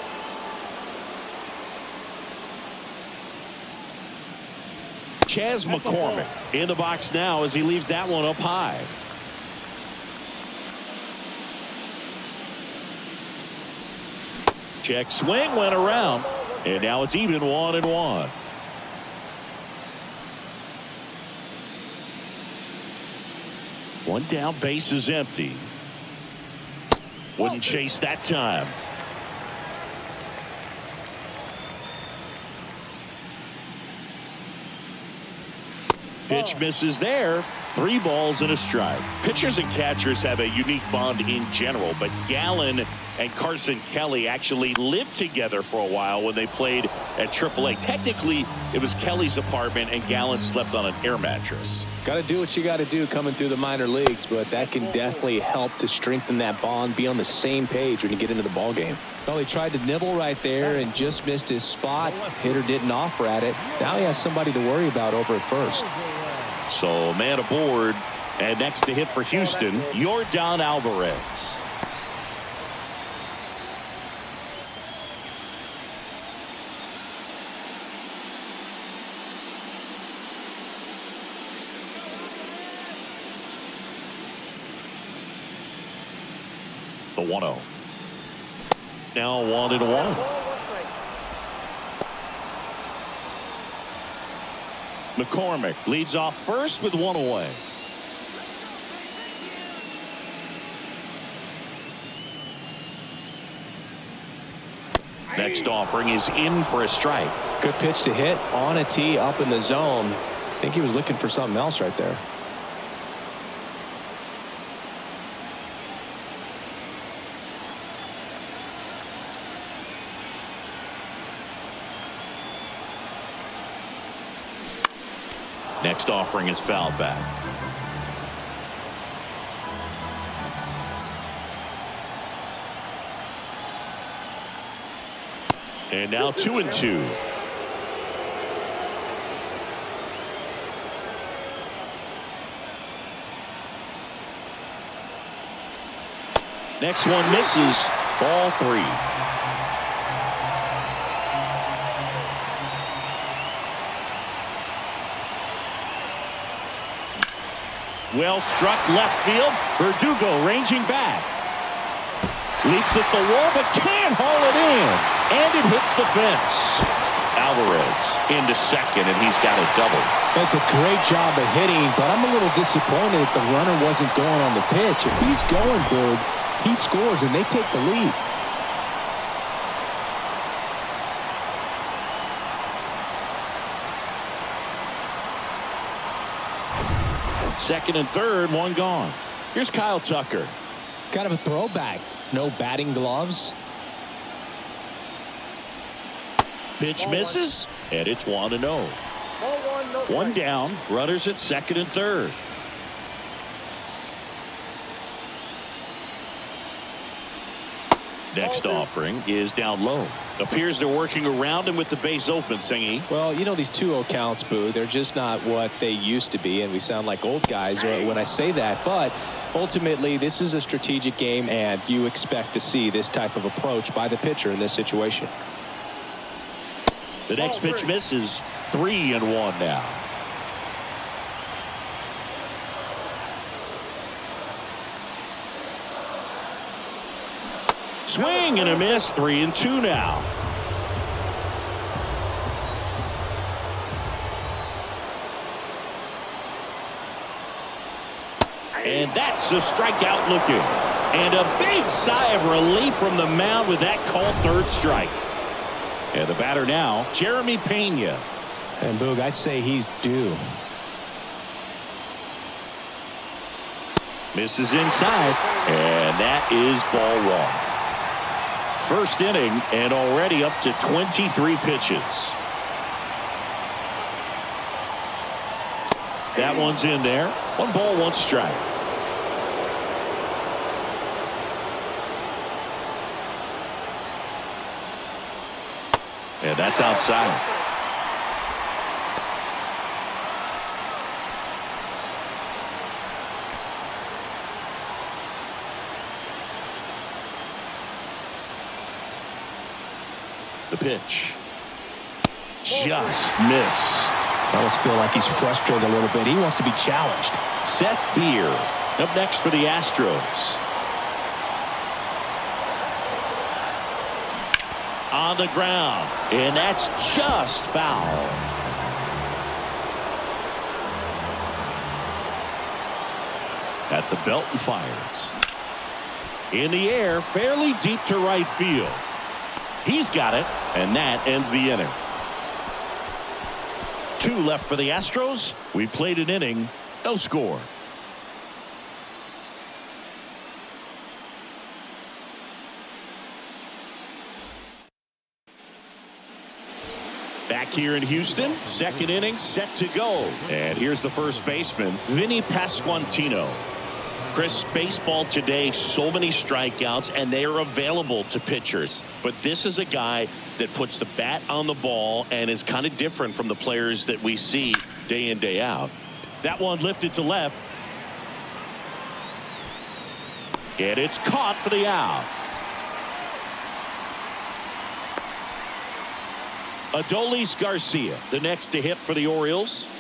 Chas McCormick in the box now as he leaves that one up high. Check swing, went around, and now it's even 1-1. One down, base is empty. Wouldn't chase that time. Pitch misses there. 3 balls and a strike. Pitchers and catchers have a unique bond in general, but Gallen and Carson Kelly actually lived together for a while when they played at AAA. Technically, it was Kelly's apartment and Gallen slept on an air mattress. Got to do what you got to do coming through the minor leagues, but that can definitely help to strengthen that bond, be on the same page when you get into the ball game. Well, he tried to nibble right there and just missed his spot. Hitter didn't offer at it. Now he has somebody to worry about over at first. So man aboard, and next to hit for Houston, Yordan Alvarez. The 1-0. Now 1-1. McCormick leads off first with 1 away. Next offering is in for a strike. Good pitch to hit on a tee up in the zone. I think he was looking for something else right there. Next offering is fouled back. And now 2-2. Next one misses. Ball 3. Well struck left field. Verdugo ranging back. Leaps at the wall but can't haul it in. And it hits the fence. Alvarez into second, and he's got a double. That's a great job of hitting, but I'm a little disappointed that the runner wasn't going on the pitch. If he's going, Boog, he scores and they take the lead. Second and third, one gone. Here's Kyle Tucker. Kind of a throwback. No batting gloves. Pitch misses, and it's 1-0. One down, runners at second and third. Next offering is down low. Appears they're working around him with the base open, Singy. Well, you know, these 2-0 counts, Boo, they're just not what they used to be, and we sound like old guys when I say that. But ultimately, this is a strategic game, and you expect to see this type of approach by the pitcher in this situation. The next pitch misses. 3-1 now. Swing and a miss. 3-2 now. And that's a strikeout looking. And a big sigh of relief from the mound with that called third strike. And the batter now, Jeremy Pena. And Boog, I'd say he's due. Misses inside, and that is ball 1. First inning, and already up to 23 pitches. That one's in there. 1 ball, 1 strike. And that's outside. The pitch. Just missed. I almost feel like he's frustrated a little bit. He wants to be challenged. Seth Beer up next for the Astros. On the ground, and that's just foul. At the belt and fires. In the air, fairly deep to right field. He's got it, and that ends the inning. 2 left for the Astros. We played an inning, no score. Back here in Houston, second inning set to go. And here's the first baseman, Vinny Pasquantino. Chris, baseball today, so many strikeouts, and they are available to pitchers. But this is a guy that puts the bat on the ball and is kind of different from the players that we see day in, day out. That one lifted to left. And it's caught for the out. Adolis Garcia, the next to hit for the Orioles.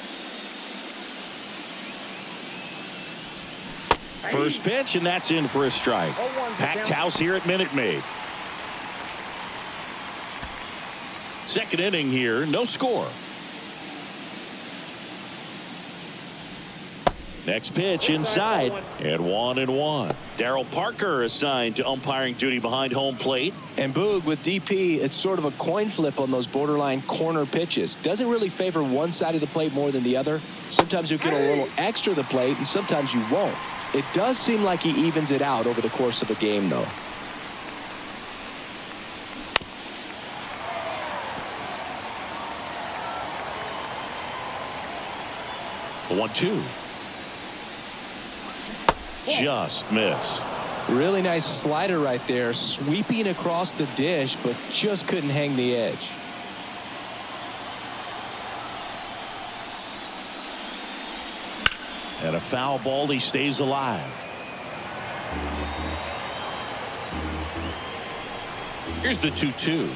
First pitch, and that's in for a strike. Packed house here at Minute Maid. Second inning here, no score. Next pitch inside, and 1-1. Darryl Parker assigned to umpiring duty behind home plate. And Boog, with DP, it's sort of a coin flip on those borderline corner pitches. Doesn't really favor one side of the plate more than the other. Sometimes you get a little extra the plate, and sometimes you won't. It does seem like he evens it out over the course of a game, though. The 1-2. Just missed. Really nice slider right there, sweeping across the dish, but just couldn't hang the edge. And a foul ball, he stays alive. Here's the 2-2.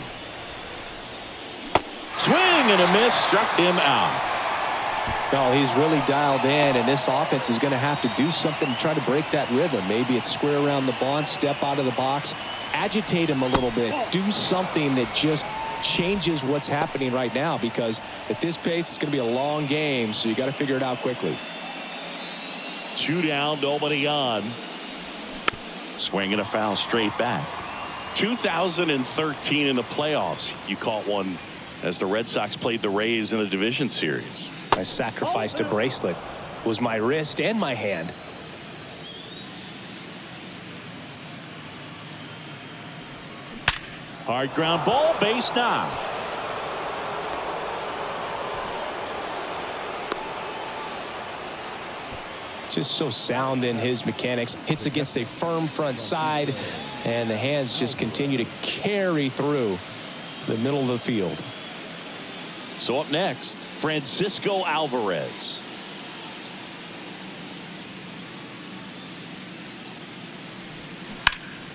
Swing and a miss, struck him out. No, he's really dialed in, and this offense is going to have to do something to try to break that rhythm. Maybe it's square around the bunt, step out of the box, agitate him a little bit, do something that just changes what's happening right now, because at this pace it's going to be a long game, so you got to figure it out quickly. 2 down, nobody on. Swinging a foul straight back. 2013 in the playoffs, you caught one as the Red Sox played the Rays in the division series. I sacrificed a bracelet. It was my wrist and my hand. Hard ground ball, base knock. Just so sound in his mechanics. Hits against a firm front side, and the hands just continue to carry through the middle of the field. So up next, Francisco Alvarez.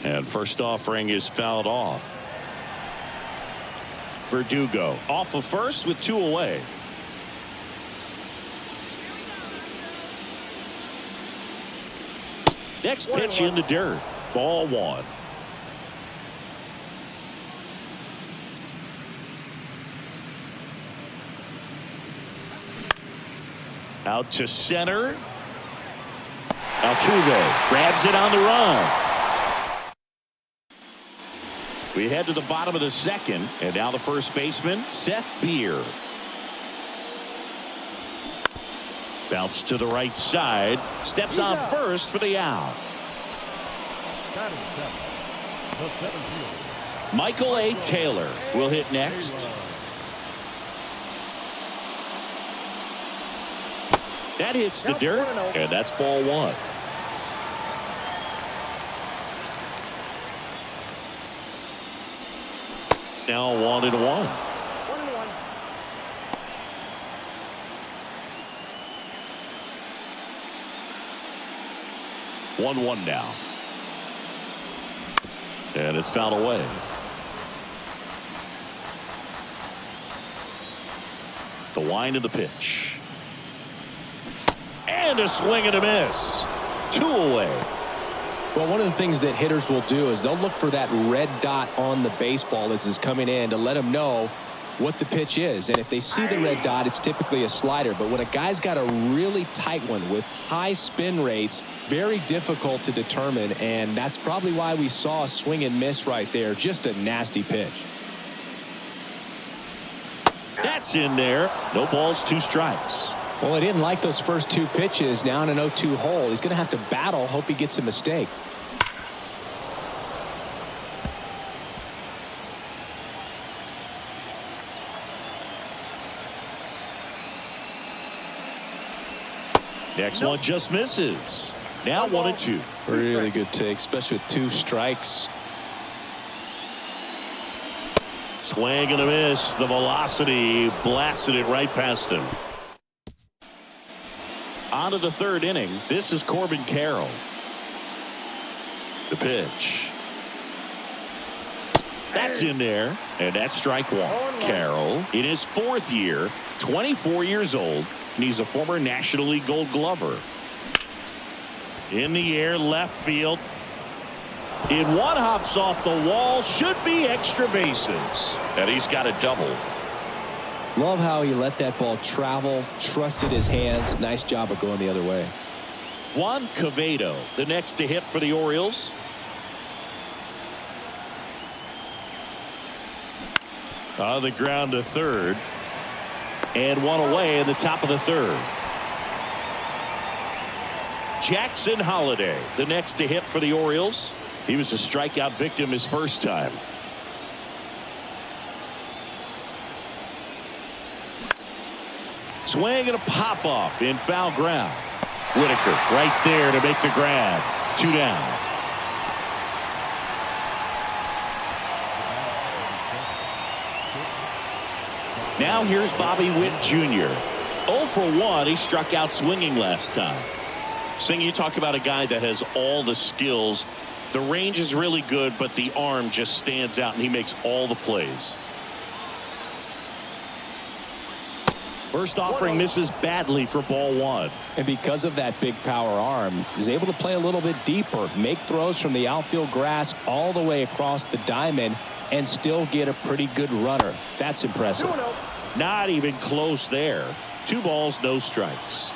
And first offering is fouled off. Verdugo off of first with 2 away. Next pitch in the dirt. Ball 1. Out to center. Altuve grabs it on the run. We head to the bottom of the second, and now the first baseman, Seth Beer. Bounce to the right side. Steps on first for the out. Michael A. Taylor will hit next. That hits the dirt, and that's ball 1. Now 1-1. 1-1 now. And it's fouled away. The wind of the pitch. And a swing and a miss. 2 away. Well, one of the things that hitters will do is they'll look for that red dot on the baseball as it's coming in to let them know what the pitch is. And if they see the red dot, it's typically a slider. But when a guy's got a really tight one with high spin rates, very difficult to determine. And that's probably why we saw a swing and miss right there. Just a nasty pitch. That's in there. No balls, 2 strikes. Well, he didn't like those first 2 pitches. Now in an 0-2 hole, he's going to have to battle. Hope he gets a mistake. Next one just misses. Now 1-2. Really good take, especially with 2 strikes. Swing and a miss. The velocity blasted it right past him. On to the 3rd inning. This is Corbin Carroll. The pitch. That's in there. And that's strike 1. Carroll in his 4th year, 24 years old, and he's a former National League Gold Glover. In the air, left field. In one, hops off the wall. Should be extra bases. And he's got a double. Love how he let that ball travel, trusted his hands. Nice job of going the other way. Juan Quevedo, the next to hit for the Orioles. On the ground to 3rd. And 1 away in the top of the 3rd. Jackson Holliday, the next to hit for the Orioles. He was a strikeout victim his first time. Swing and a pop-up in foul ground. Whitaker right there to make the grab. 2 down. Now here's Bobby Witt Jr. 0 for 1. He struck out swinging last time. Sing, you talk about a guy that has all the skills. The range is really good, but the arm just stands out, and he makes all the plays. First offering misses badly for ball 1. And because of that big power arm, he's able to play a little bit deeper, make throws from the outfield grass all the way across the diamond, and still get a pretty good runner. That's impressive. Not even close there. 2 balls, no strikes.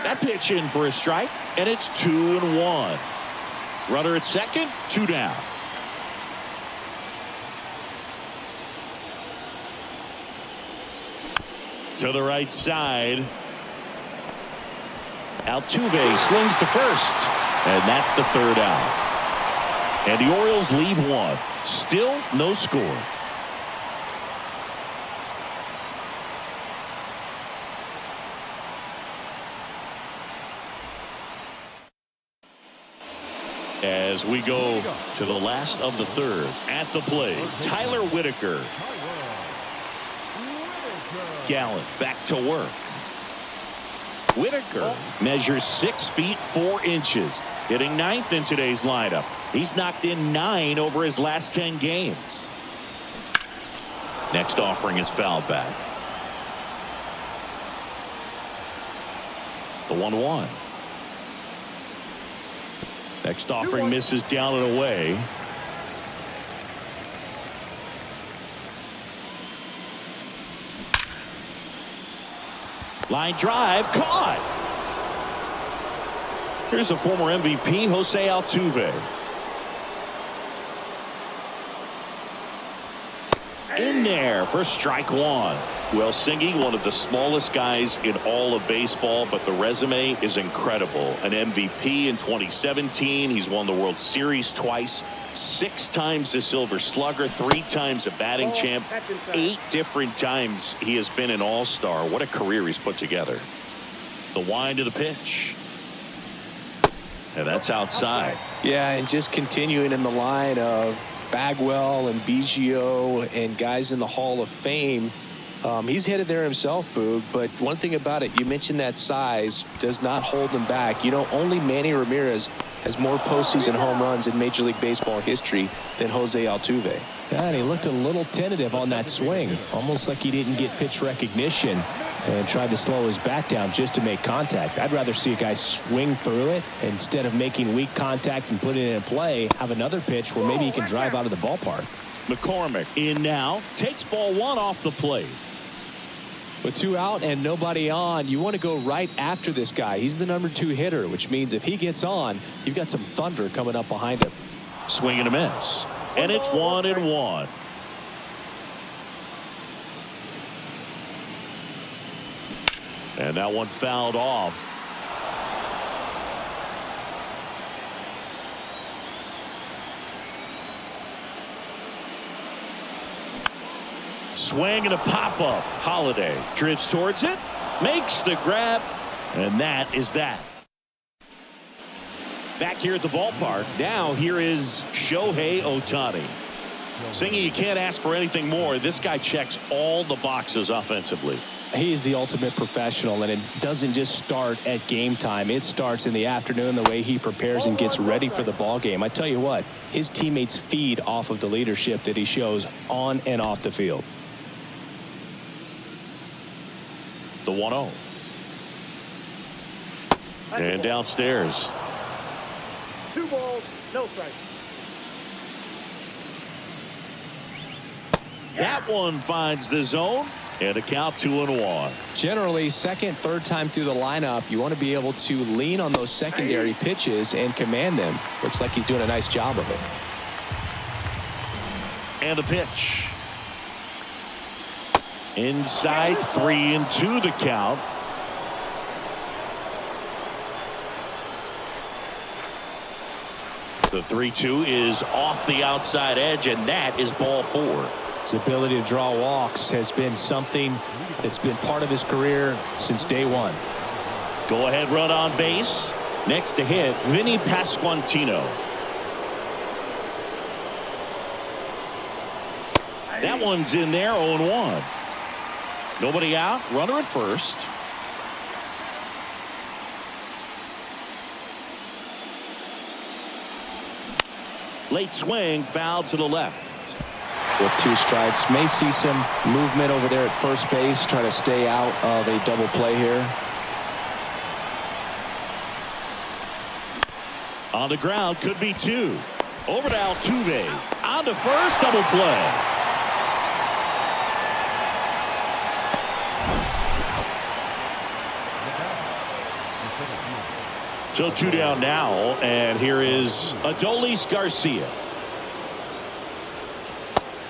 That pitch in for a strike, and it's 2-1. Runner at second, 2 down. To the right side. Altuve slings to first, and that's the 3rd out. And the Orioles leave 1. Still no score. As we go to the last of the 3rd, at the plate, Tyler Whitaker. Gallant back to work. Whitaker measures 6 feet 4 inches, hitting 9th in today's lineup. He's knocked in 9 over his last 10 games. Next offering is fouled back. The 1-1. Next offering misses down and away. Line drive caught. Here's the former MVP, Jose Altuve. In there for strike 1. Well, Singy, one of the smallest guys in all of baseball, but the resume is incredible. An MVP in 2017. He's won the World Series twice. 6 times the Silver Slugger, 3 times a batting champ, 8 different times he has been an all-star. What a career he's put together. The wind of the pitch. And that's outside. Yeah, and just continuing in the line of Bagwell and Biggio and guys in the Hall of Fame. He's headed there himself, Boog, but one thing about it, you mentioned that size does not hold him back. You know, only Manny Ramirez has more postseason home runs in Major League Baseball history than Jose Altuve. Yeah, and he looked a little tentative on that swing, almost like he didn't get pitch recognition. and tried to slow his bat down just to make contact. I'd rather see a guy swing through it instead of making weak contact and put it in play. Have another pitch where maybe he can drive out of the ballpark. McCormick in now, takes ball one off the plate. With 2 out and nobody on, you want to go right after this guy. He's the #2 hitter, which means if he gets on, you've got some thunder coming up behind him. Swing and a miss. And it's 1-1. And that one fouled off. Swing and a pop-up. Holiday drifts towards it, makes the grab, and that is that. Back here at the ballpark, now here is Shohei Ohtani. Singing, you can't ask for anything more. This guy checks all the boxes offensively. He's the ultimate professional, and it doesn't just start at game time. It starts in the afternoon, the way he prepares and gets ready for the ball game. I tell you what, his teammates feed off of the leadership that he shows on and off the field. The 1-0. And downstairs. 2 balls, no strikes. That one finds the zone, and a count 2-1. Generally, second, third time through the lineup, you want to be able to lean on those secondary pitches and command them. Looks like he's doing a nice job of it. And a pitch. Inside, 3-2 the count. The 3-2 is off the outside edge, and that is ball 4. His ability to draw walks has been something that's been part of his career since day one. Go ahead run on base. Next to hit, Vinny Pasquantino. That one's in there, 0-1. Nobody out, runner at first. Late swing, foul to the left. With 2 strikes, may see some movement over there at first base, trying to stay out of a double play here. On the ground, could be 2. Over to Altuve. On to first, double play. So 2 down now, and here is Adolis Garcia.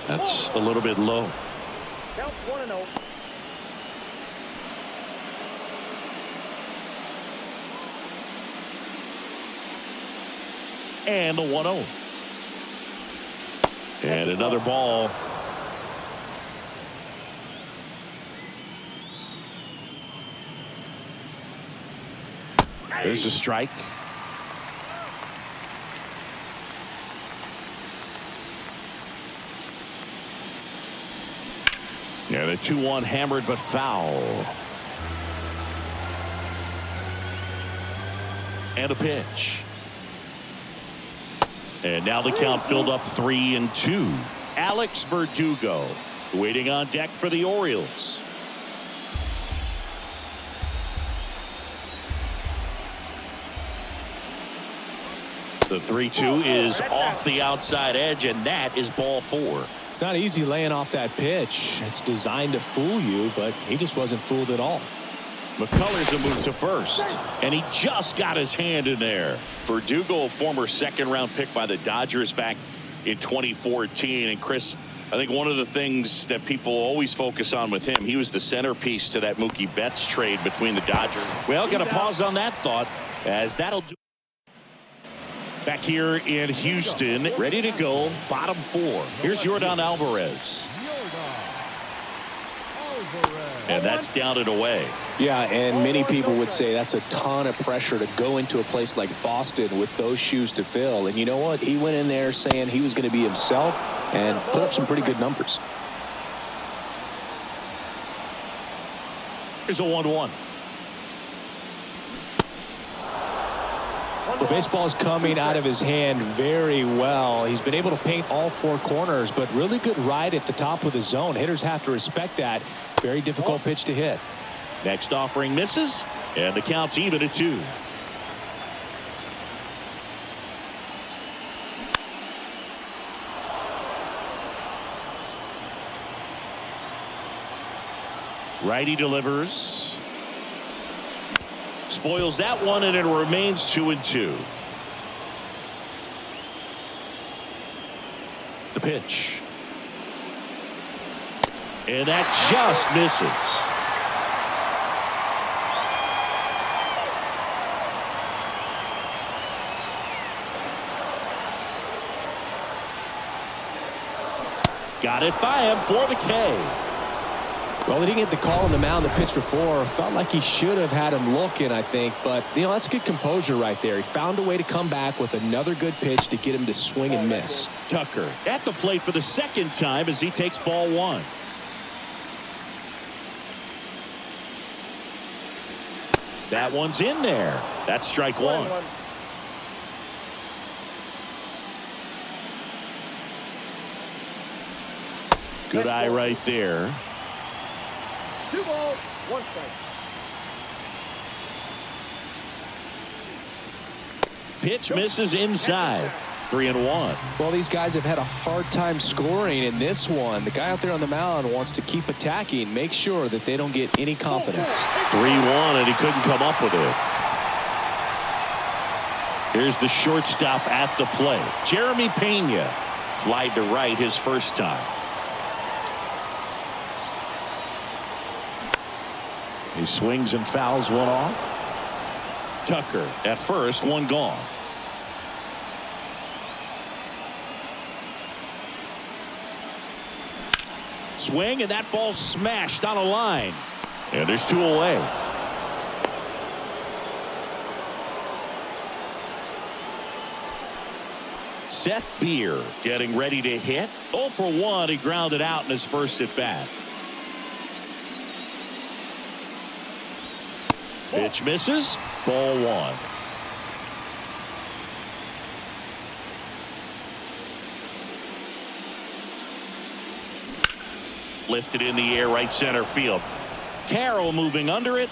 That's a little bit low. Count 1-0. And the 1-0. And another ball. There's a strike. Yeah, the 2-1 hammered but foul. And a pitch. And now the count filled up 3-2. Alex Verdugo waiting on deck for the Orioles. The 3-2 is off the outside edge, and that is ball 4. It's not easy laying off that pitch. It's designed to fool you, but he just wasn't fooled at all. McCullers a move to first, and he just got his hand in there. Verdugo, a former second-round pick by the Dodgers back in 2014. And Chris, I think one of the things that people always focus on with him, he was the centerpiece to that Mookie Betts trade between the Dodgers. Well, got to pause on that thought, as that'll do. Back here in Houston, ready to go, bottom 4. Here's Yordan Alvarez. And that's down and away. Yeah, and many people would say that's a ton of pressure to go into a place like Boston with those shoes to fill. And you know what? He went in there saying he was going to be himself and put up some pretty good numbers. Here's a 1-1. The baseball is coming out of his hand very well. He's been able to paint all 4 corners, but really good ride at the top of the zone. Hitters have to respect that. Very difficult pitch to hit. Next offering misses, and the count's even at 2. Righty delivers. Spoils that one, and it remains 2-2. The pitch. And that just misses. Got it by him for the K. Well, he didn't get the call on the mound the pitch before. Felt like he should have had him looking, I think. But, that's good composure right there. He found a way to come back with another good pitch to get him to swing and miss. Tucker at the plate for the second time as he takes ball 1. That one's in there. That's strike 1. Good eye right there. 2 balls, 1 strike. Pitch misses inside. 3-1. Well, these guys have had a hard time scoring in this one. The guy out there on the mound wants to keep attacking, make sure that they don't get any confidence. 3-1, and he couldn't come up with it. Here's the shortstop at the plate. Jeremy Pena flied to right his first time. He swings and fouls one off. Tucker at first, one gone. Swing, and that ball smashed on a line. And there's 2 away. Seth Beer getting ready to hit. 0 for 1. He grounded out in his first at bat. Pitch misses. Ball 1. Lifted in the air, right center field. Carroll moving under it.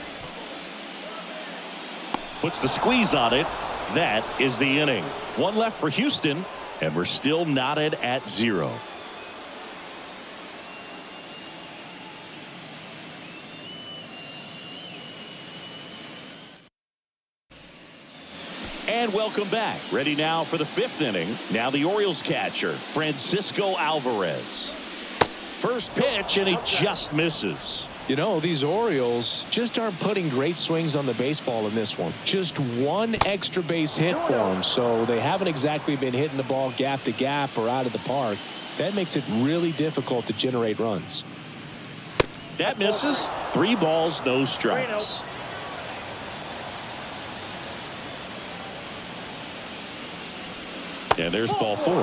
Puts the squeeze on it. That is the inning. 1 left for Houston, and we're still knotted at 0. And welcome back. Ready now for the 5th inning. Now the Orioles catcher, Francisco Alvarez. First pitch, and he just misses. These Orioles just aren't putting great swings on the baseball in this one. Just 1 extra base hit for them, so they haven't exactly been hitting the ball gap to gap or out of the park. That makes it really difficult to generate runs. That misses. 3 balls, no strikes. And there's ball 4.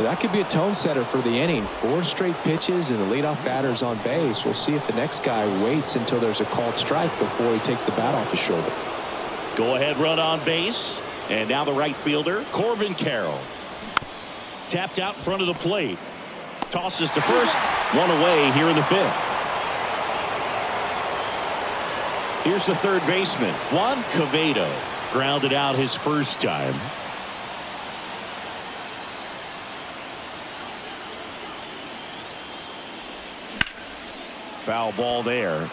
That could be a tone setter for the inning. 4 straight pitches and the leadoff batter's on base. We'll see if the next guy waits until there's a called strike before he takes the bat off his shoulder. Go ahead run on base. And now the right fielder, Corbin Carroll. Tapped out in front of the plate. Tosses to first. 1 away here in the 5th. Here's the third baseman, Juan Quevedo. Grounded out his first time. Foul ball there.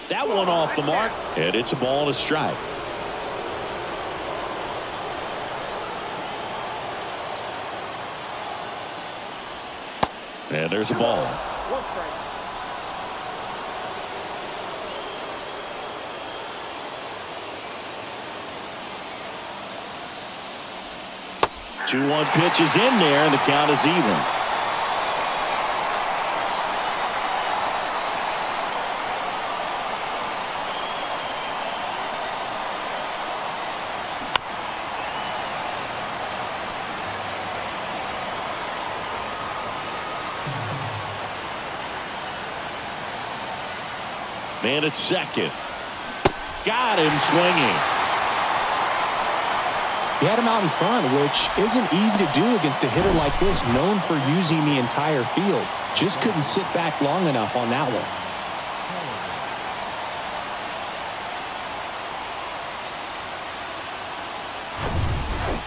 That one off the mark, and it's a ball and a strike. And there's a ball. 1 strike. 2-1 pitch is in there, and the count is even. Man at second. Got him swinging. He had him out in front, which isn't easy to do against a hitter like this, known for using the entire field. Just couldn't sit back long enough on that one.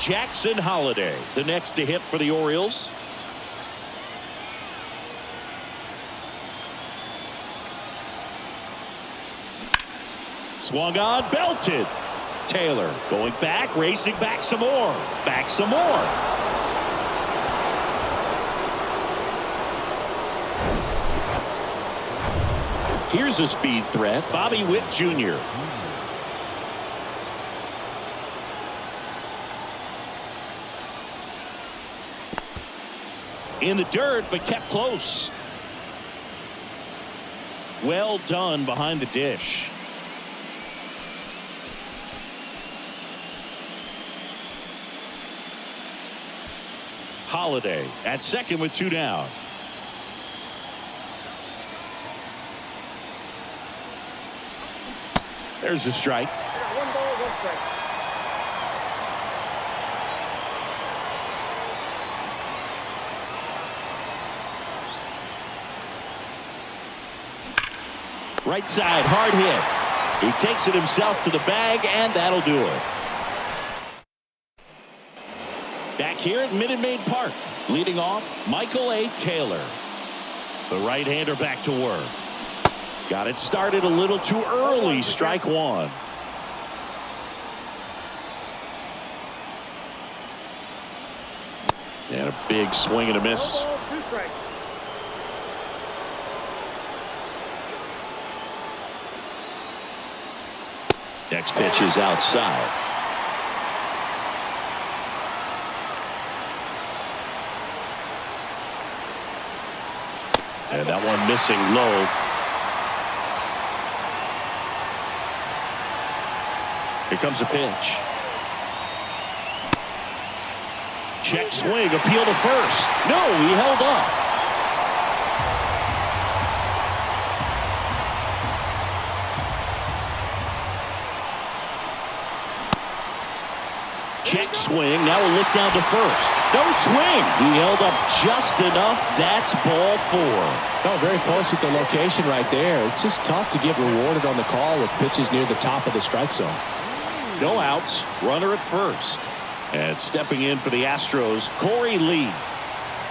Jackson Holliday, the next to hit for the Orioles. Swung on, belted. Taylor going back, racing back some more. Back some more. Here's a speed threat, Bobby Witt Jr. In the dirt, but kept close. Well done behind the dish. Holliday at second with 2 down. There's a strike. 1 ball, 1 strike. Right side, hard hit. He takes it himself to the bag, and that'll do it. Back here at Minute Maid Park, leading off, Michael A. Taylor. The right-hander back to work. Got it started a little too early, strike 1. And a big swing and a miss. 1 ball, 2 strikes. Next pitch is outside. And that one missing low. Here comes a pitch. Check swing, appeal to first. No, he held up. Check swing, now a look down to first. No swing. He held up just enough. That's ball 4. Oh, very close with the location right there. It's just tough to get rewarded on the call with pitches near the top of the strike zone. No outs, runner at first. And stepping in for the Astros, Corey Lee.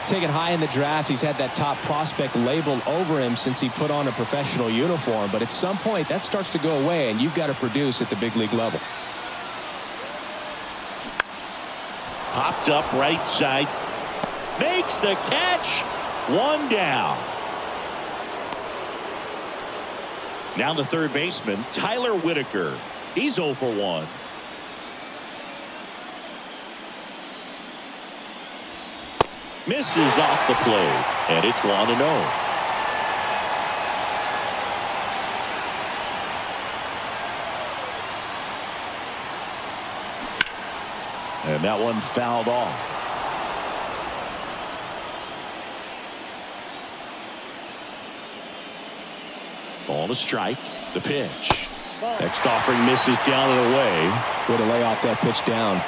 Taken high in the draft, he's had that top prospect labeled over him since he put on a professional uniform. But at some point, that starts to go away, and you've got to produce at the big league level. Popped up right side. Makes the catch. 1 down. Now the third baseman, Tyler Whitaker. He's 0 for 1. Misses off the plate, and it's 1-0. And that one fouled off. Ball to strike. The pitch. Next offering misses down and away. Way to lay off that pitch down.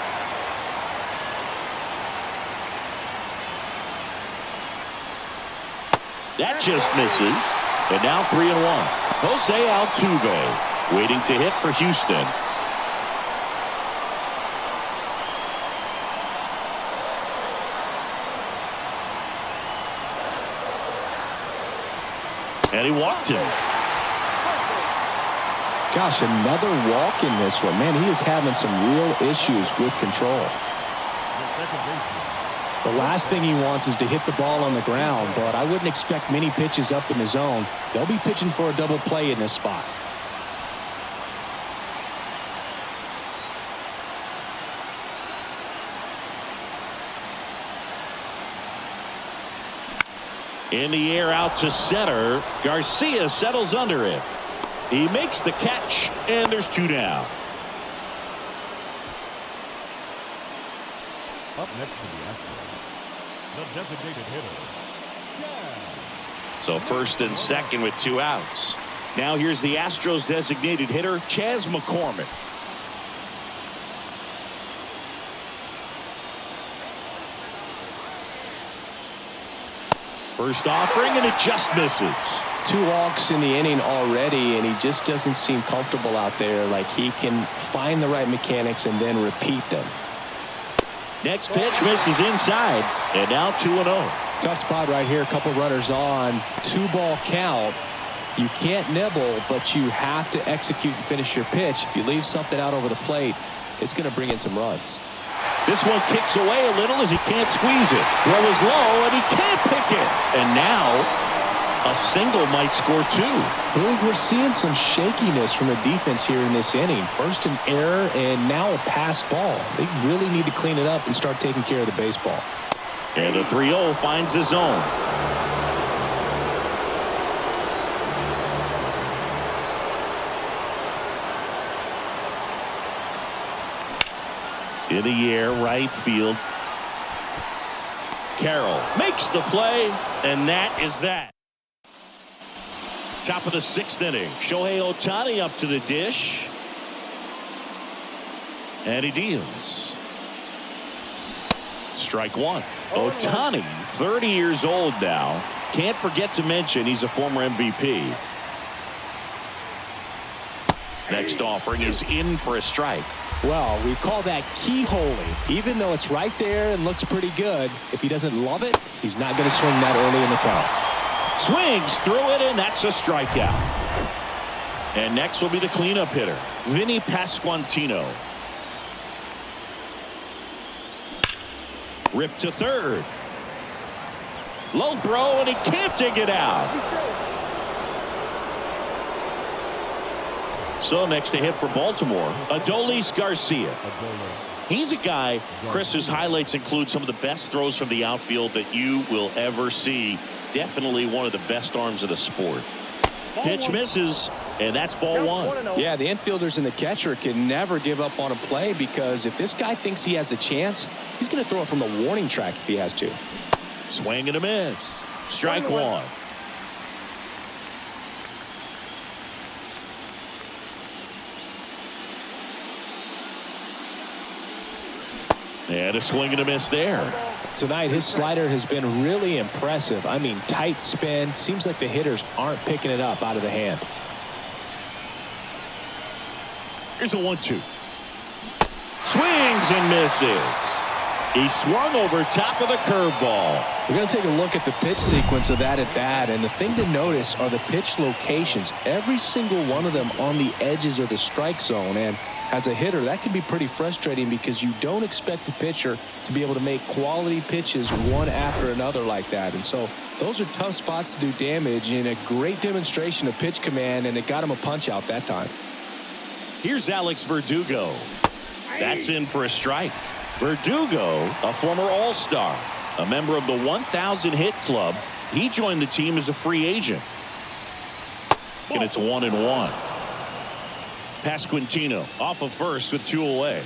That just misses. And now 3-1. Jose Altuve waiting to hit for Houston. And he walked him. Gosh, another walk in this one. Man, he is having some real issues with control. The last thing he wants is to hit the ball on the ground, but I wouldn't expect many pitches up in the zone. They'll be pitching for a double play in this spot. In the air out to center. Garcia settles under it. He makes the catch, and there's 2 down. Up next to the Astros, the designated hitter. So first and second with 2 outs. Now here's the Astros designated hitter, Chas McCormick. First offering, and it just misses. 2 walks in the inning already, and he just doesn't seem comfortable out there. Like he can find the right mechanics and then repeat them. Next pitch misses inside, and now 2-0. Tough spot right here. A couple runners on. 2-ball count. You can't nibble, but you have to execute and finish your pitch. If you leave something out over the plate, it's going to bring in some runs. This one kicks away a little as he can't squeeze it. Throw is low, and he can't pick it. And now a single might score 2. Really, we're seeing some shakiness from the defense here in this inning. First an error, and now a pass ball. They really need to clean it up and start taking care of the baseball. And the 3-0 finds the zone. In the air, right field. Carroll makes the play, and that is that. Top of the 6th inning. Shohei Ohtani up to the dish. And he deals. Strike 1. Ohtani, 30 years old now. Can't forget to mention he's a former MVP. Next offering is in for a strike. Well, we call that keyholing. Even though it's right there and looks pretty good, if he doesn't love it, he's not going to swing that early in the count. Swings through it, and that's a strikeout. And next will be the cleanup hitter, Vinny Pasquantino. Ripped to third. Low throw, and he can't dig it out. So next to hit for Baltimore, Adolis Garcia. He's a guy, Chris's highlights include some of the best throws from the outfield that you will ever see. Definitely one of the best arms of the sport. Pitch misses, and that's ball 1. Yeah, the infielders and the catcher can never give up on a play, because if this guy thinks he has a chance, he's going to throw it from the warning track if he has to. Swing and a miss. Strike 1. And a swing and a miss there. Tonight, his slider has been really impressive. I mean, tight spin. Seems like the hitters aren't picking it up out of the hand. Here's a 1-2. Swings and misses. He swung over top of the curveball. We're going to take a look at the pitch sequence of that at bat, and the thing to notice are the pitch locations. Every single one of them on the edges of the strike zone, and as a hitter, that can be pretty frustrating because you don't expect the pitcher to be able to make quality pitches one after another like that. And so those are tough spots to do damage, and a great demonstration of pitch command, and it got him a punch out that time. Here's Alex Verdugo. That's in for a strike. Verdugo, a former All-Star, a member of the 1,000 hit club. He joined the team as a free agent. And it's 1-1. Pasquantino off of first with 2 away.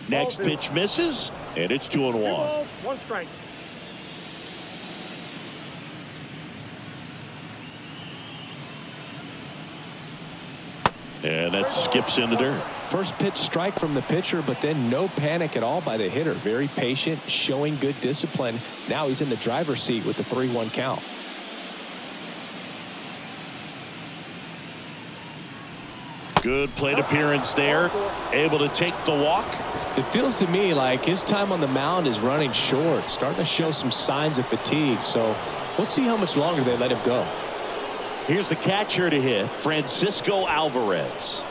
Next pitch misses, and it's 2-1. 1 strike. And that skips in the dirt. First pitch strike from the pitcher, but then no panic at all by the hitter. Very patient, showing good discipline. Now he's in the driver's seat with the 3-1 count. Good plate appearance there. Able to take the walk. It feels to me like his time on the mound is running short, starting to show some signs of fatigue. So we'll see how much longer they let him go. Here's the catcher to hit, Francisco Alvarez.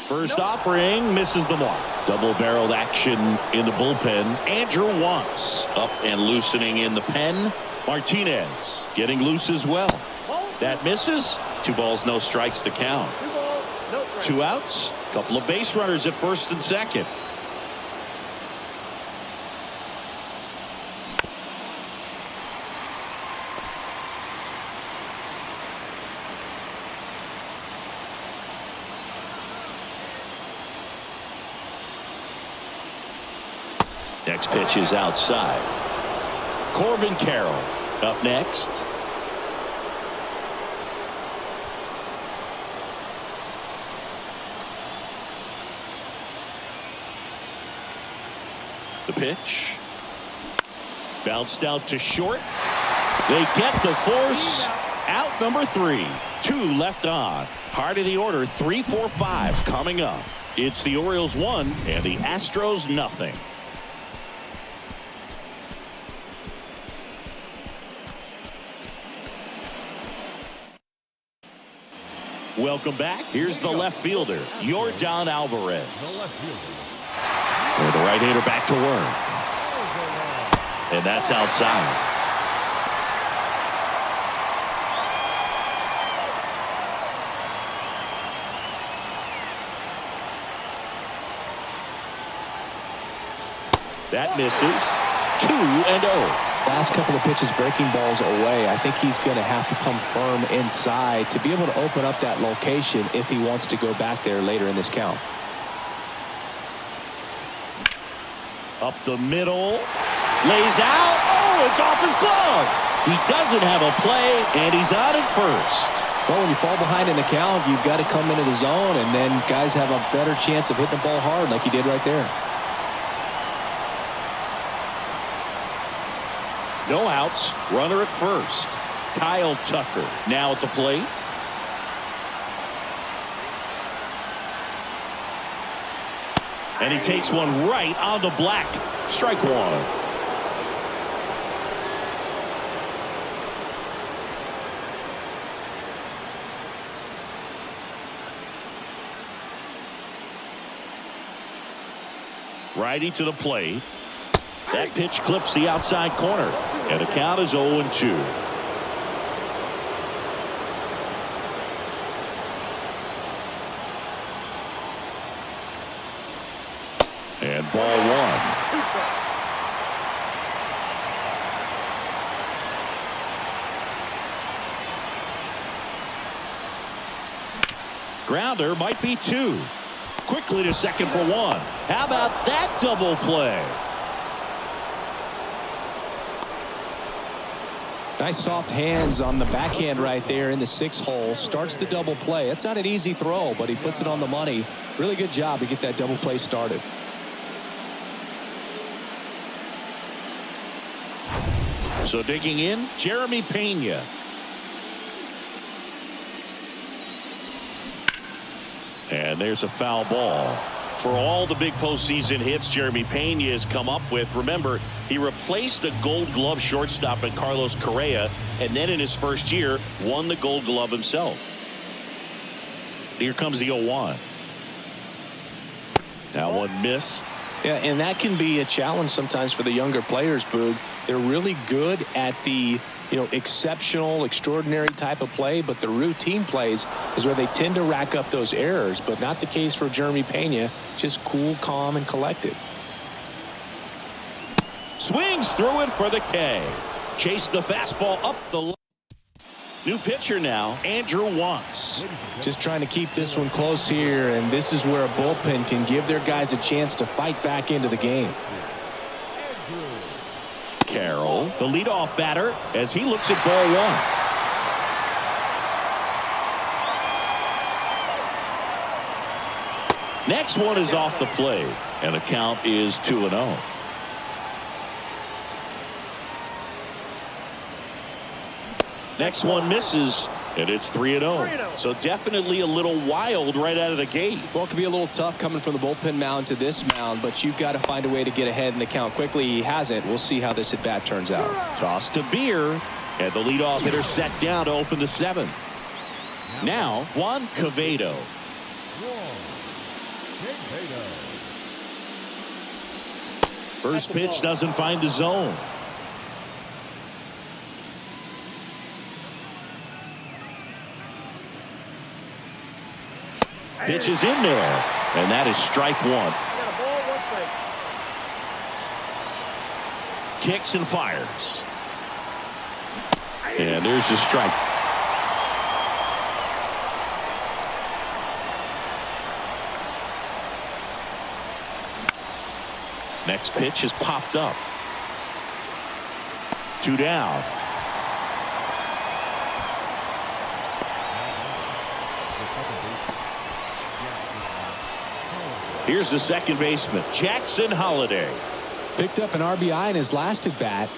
First offering misses the mark. Double-barreled action in the bullpen. Andrew Wantz up and loosening in the pen. Martinez getting loose as well. That misses. 2 balls, no strikes to count. 2 outs. Couple of base runners at first and second. Next pitch is outside. Corbin Carroll up next. The pitch. Bounced out to short. They get the force. Out number 3. 2 left on. Part of the order, 3, 4, 5 coming up. It's the Orioles 1 and the Astros nothing. Welcome back. Here's the left fielder, Yordan Alvarez. With the right-hander back to work. And that's outside. That misses. 2-0. Last couple of pitches breaking balls away. I think he's going to have to come firm inside to be able to open up that location if he wants to go back there later in this count. Up the middle. Lays out. Oh, it's off his glove. He doesn't have a play, and he's out at first. Well, when you fall behind in the count, you've got to come into the zone, and then guys have a better chance of hitting the ball hard like he did right there. No outs. Runner at first. Kyle Tucker now at the plate. And he takes one right on the black. Strike 1. Righty to the plate. That pitch clips the outside corner. And the count is 0-2. And ball 1. Grounder might be 2. Quickly to second for 1. How about that double play? Nice soft hands on the backhand right there in the 6 hole. Starts the double play. It's not an easy throw, but he puts it on the money. Really good job to get that double play started. So digging in, Jeremy Pena. And there's a foul ball. For all the big postseason hits Jeremy Pena has come up with, remember, he replaced the Gold Glove shortstop in Carlos Correa, and then in his first year, won the Gold Glove himself. Here comes the 0-1. That one missed. Yeah, and that can be a challenge sometimes for the younger players, Boog. They're really good at the exceptional, extraordinary type of play, but the routine plays is where they tend to rack up those errors, but not the case for Jeremy Pena. Just cool, calm, and collected. Swings through it for the K. Chase the fastball up the. New pitcher now, Andrew Wantz. Just trying to keep this one close here, and this is where a bullpen can give their guys a chance to fight back into the game. Carroll, the leadoff batter, as he looks at ball 1. Next one is off the plate, and the count is 2-0. Next one misses, and it's 3-0. So definitely a little wild right out of the gate. Well, it could be a little tough coming from the bullpen mound to this mound, but you've got to find a way to get ahead in the count quickly. He hasn't. We'll see how this at bat turns out. Toss to Beer, and the leadoff hitter set down to open the 7th. Now, Juan Quevedo. First pitch doesn't find the zone. Pitch is in there, and that is strike 1. Kicks and fires. And there's the strike. Next pitch is popped up. 2 down. Here's the second baseman, Jackson Holliday. Picked up an RBI in his last at bat.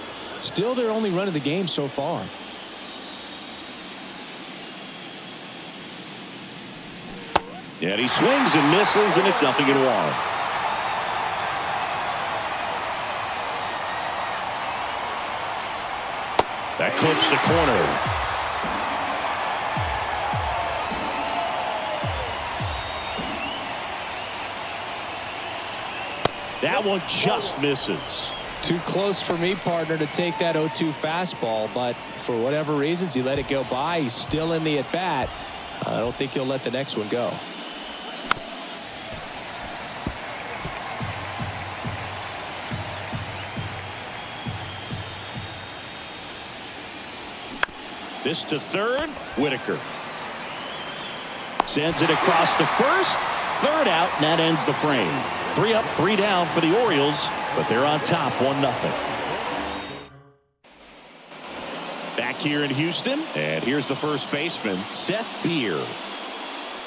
Still their only run of the game so far. And he swings and misses, and it's 0-1. That clips the corner. That one just misses. Too close for me, partner, to take that 0-2 fastball, but for whatever reasons, he let it go by. He's still in the at-bat. I don't think he'll let the next one go. This to third. Whitaker sends it across to first. Third out, and that ends the frame. 3 up, 3 down for the Orioles, but they're on top 1-0. Back here in Houston, and here's the first baseman, Seth Beer.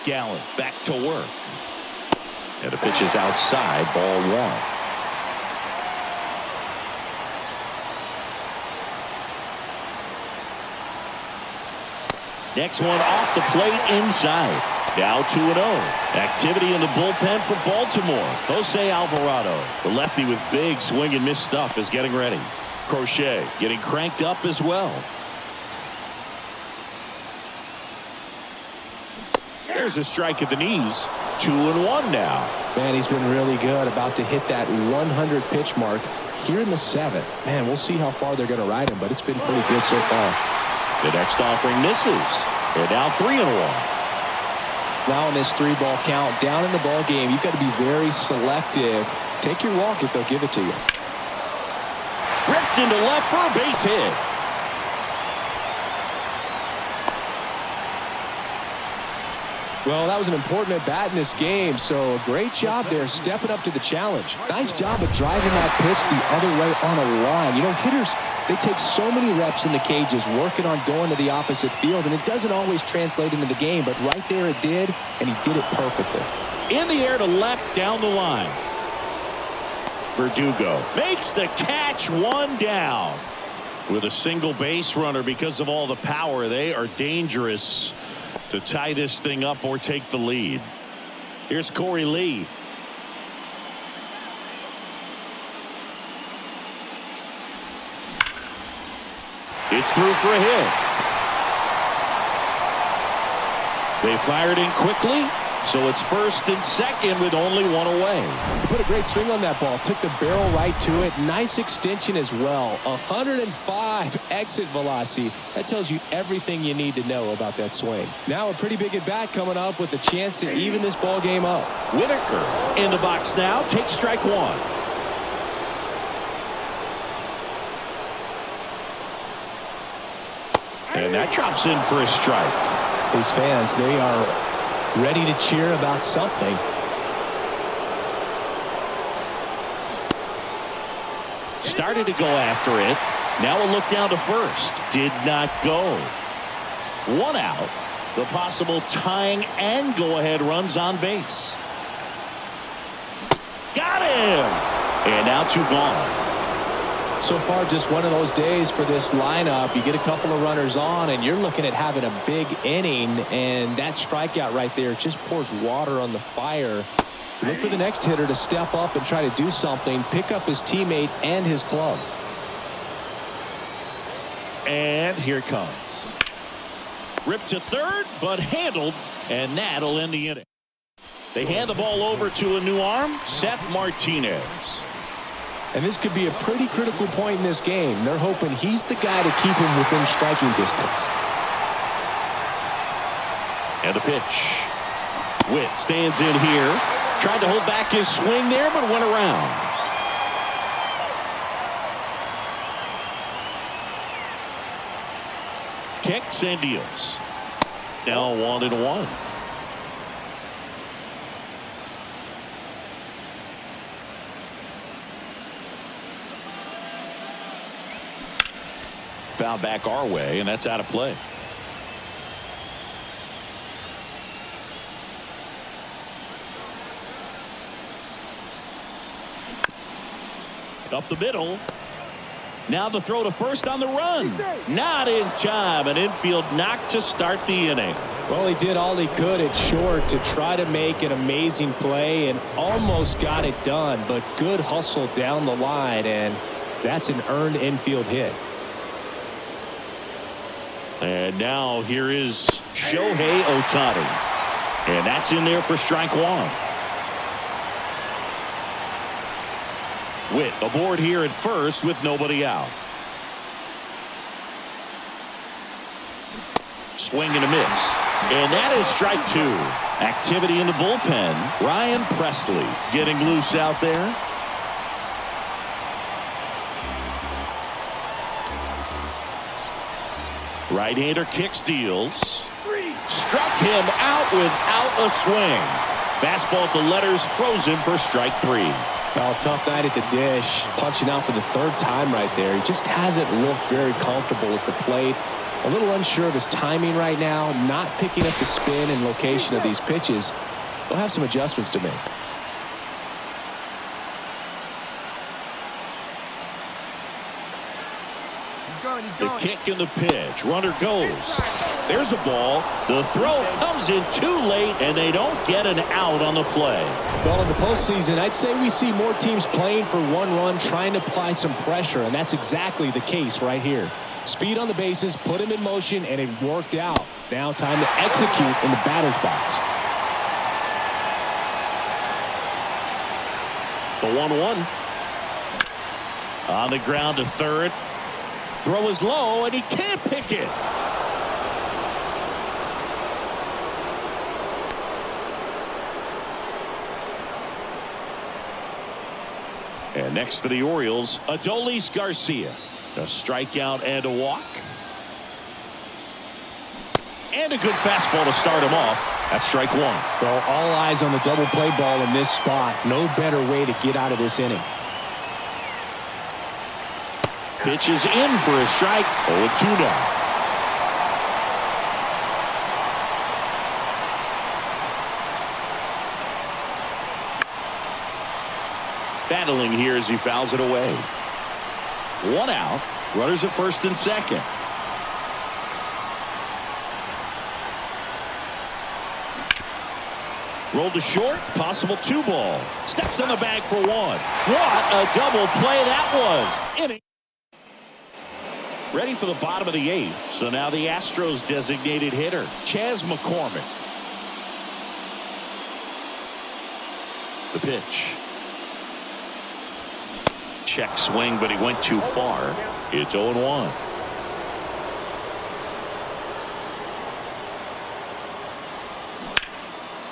Gallen back to work. And the pitch is outside, ball 1. Next one off the plate inside. Now 2-0. Activity in the bullpen for Baltimore. Jose Alvarado, the lefty with big swing and miss stuff, is getting ready. Crochet getting cranked up as well. There's a strike at the knees. 2-1 now. Man, he's been really good. About to hit that 100 pitch mark here in the 7th. Man, we'll see how far they're going to ride him, but it's been pretty good so far. The next offering misses. They're now 3-1. Now in this 3-ball count, down in the ball game, you've got to be very selective. Take your walk if they'll give it to you. Ripped into left for a base hit. Well, that was an important at bat in this game, so a great job there stepping up to the challenge. Nice job of driving that pitch the other way on a line. You know, hitters, they take so many reps in the cages working on going to the opposite field, and it doesn't always translate into the game, but right there it did, and he did it perfectly. In the air to left down the line. Verdugo makes the catch, 1 down. With a single base runner, because of all the power, they are dangerous to tie this thing up or take the lead. Here's Corey Lee. It's through for a hit. They fired in quickly, so it's first and second with only 1 away. Put a great swing on that ball. Took the barrel right to it. Nice extension as well. 105 exit velocity. That tells you everything you need to know about that swing. Now a pretty big at bat coming up with a chance to even this ball game up. Whitaker in the box now. Takes strike 1. And that drops in for a strike. His fans, they are ready to cheer about something. Started to go after it. Now a look down to first. Did not go. 1 out. The possible tying and go-ahead runs on base. Got him! And now 2 gone. So far, just one of those days for this lineup. You get a couple of runners on, and you're looking at having a big inning, and that strikeout right there just pours water on the fire. Look for the next hitter to step up and try to do something, pick up his teammate and his club. And here it comes. Ripped to third, but handled, and that'll end the inning. They hand the ball over to a new arm, Seth Martinez. And this could be a pretty critical point in this game. They're hoping he's the guy to keep him within striking distance. And a pitch. Witt stands in here. Tried to hold back his swing there, but went around. Kicks and deals. Now 1-1. Foul back our way, and that's out of play. Up the middle. Now the throw to first on the run. Not in time. An infield knock to start the inning. Well, he did all he could at short to try to make an amazing play and almost got it done, but good hustle down the line, and that's an earned infield hit. And now here is Shohei Ohtani. And that's in there for strike one. Witt aboard here at first with nobody out. Swing and a miss. And that is strike two. Activity in the bullpen. Ryan Presley getting loose out there. Right-hander kicks, deals. Struck him out without a swing. Fastball at the letters, frozen for strike three. Well, tough night at the dish. Punching out for the third time right there. He just hasn't looked very comfortable at the plate. A little unsure of his timing right now. Not picking up the spin and location of these pitches. He'll have some adjustments to make. The kick and the pitch. Runner goes. There's a ball. The throw comes in too late, and they don't get an out on the play. Well, in the postseason, I'd say we see more teams playing for one run, trying to apply some pressure, and that's exactly the case right here. Speed on the bases, put him in motion, and it worked out. Now time to execute in the batter's box. The 1-1. On the ground to third. Throw is low, and he can't pick it. And next for the Orioles, Adolis Garcia. A strikeout and a walk. And a good fastball to start him off. That's strike one. Well, all eyes on the double play ball in this spot. No better way to get out of this inning. Pitch is in for a strike. 0-2 now. Battling here as he fouls it away. One out. Runners at first and second. Rolled to short. Possible 2-ball. Steps on the bag for one. What a double play that was. Inning. Ready for the bottom of the eighth. So now the Astros designated hitter, Chas McCormick. The pitch. Check swing, but he went too far. It's 0-1.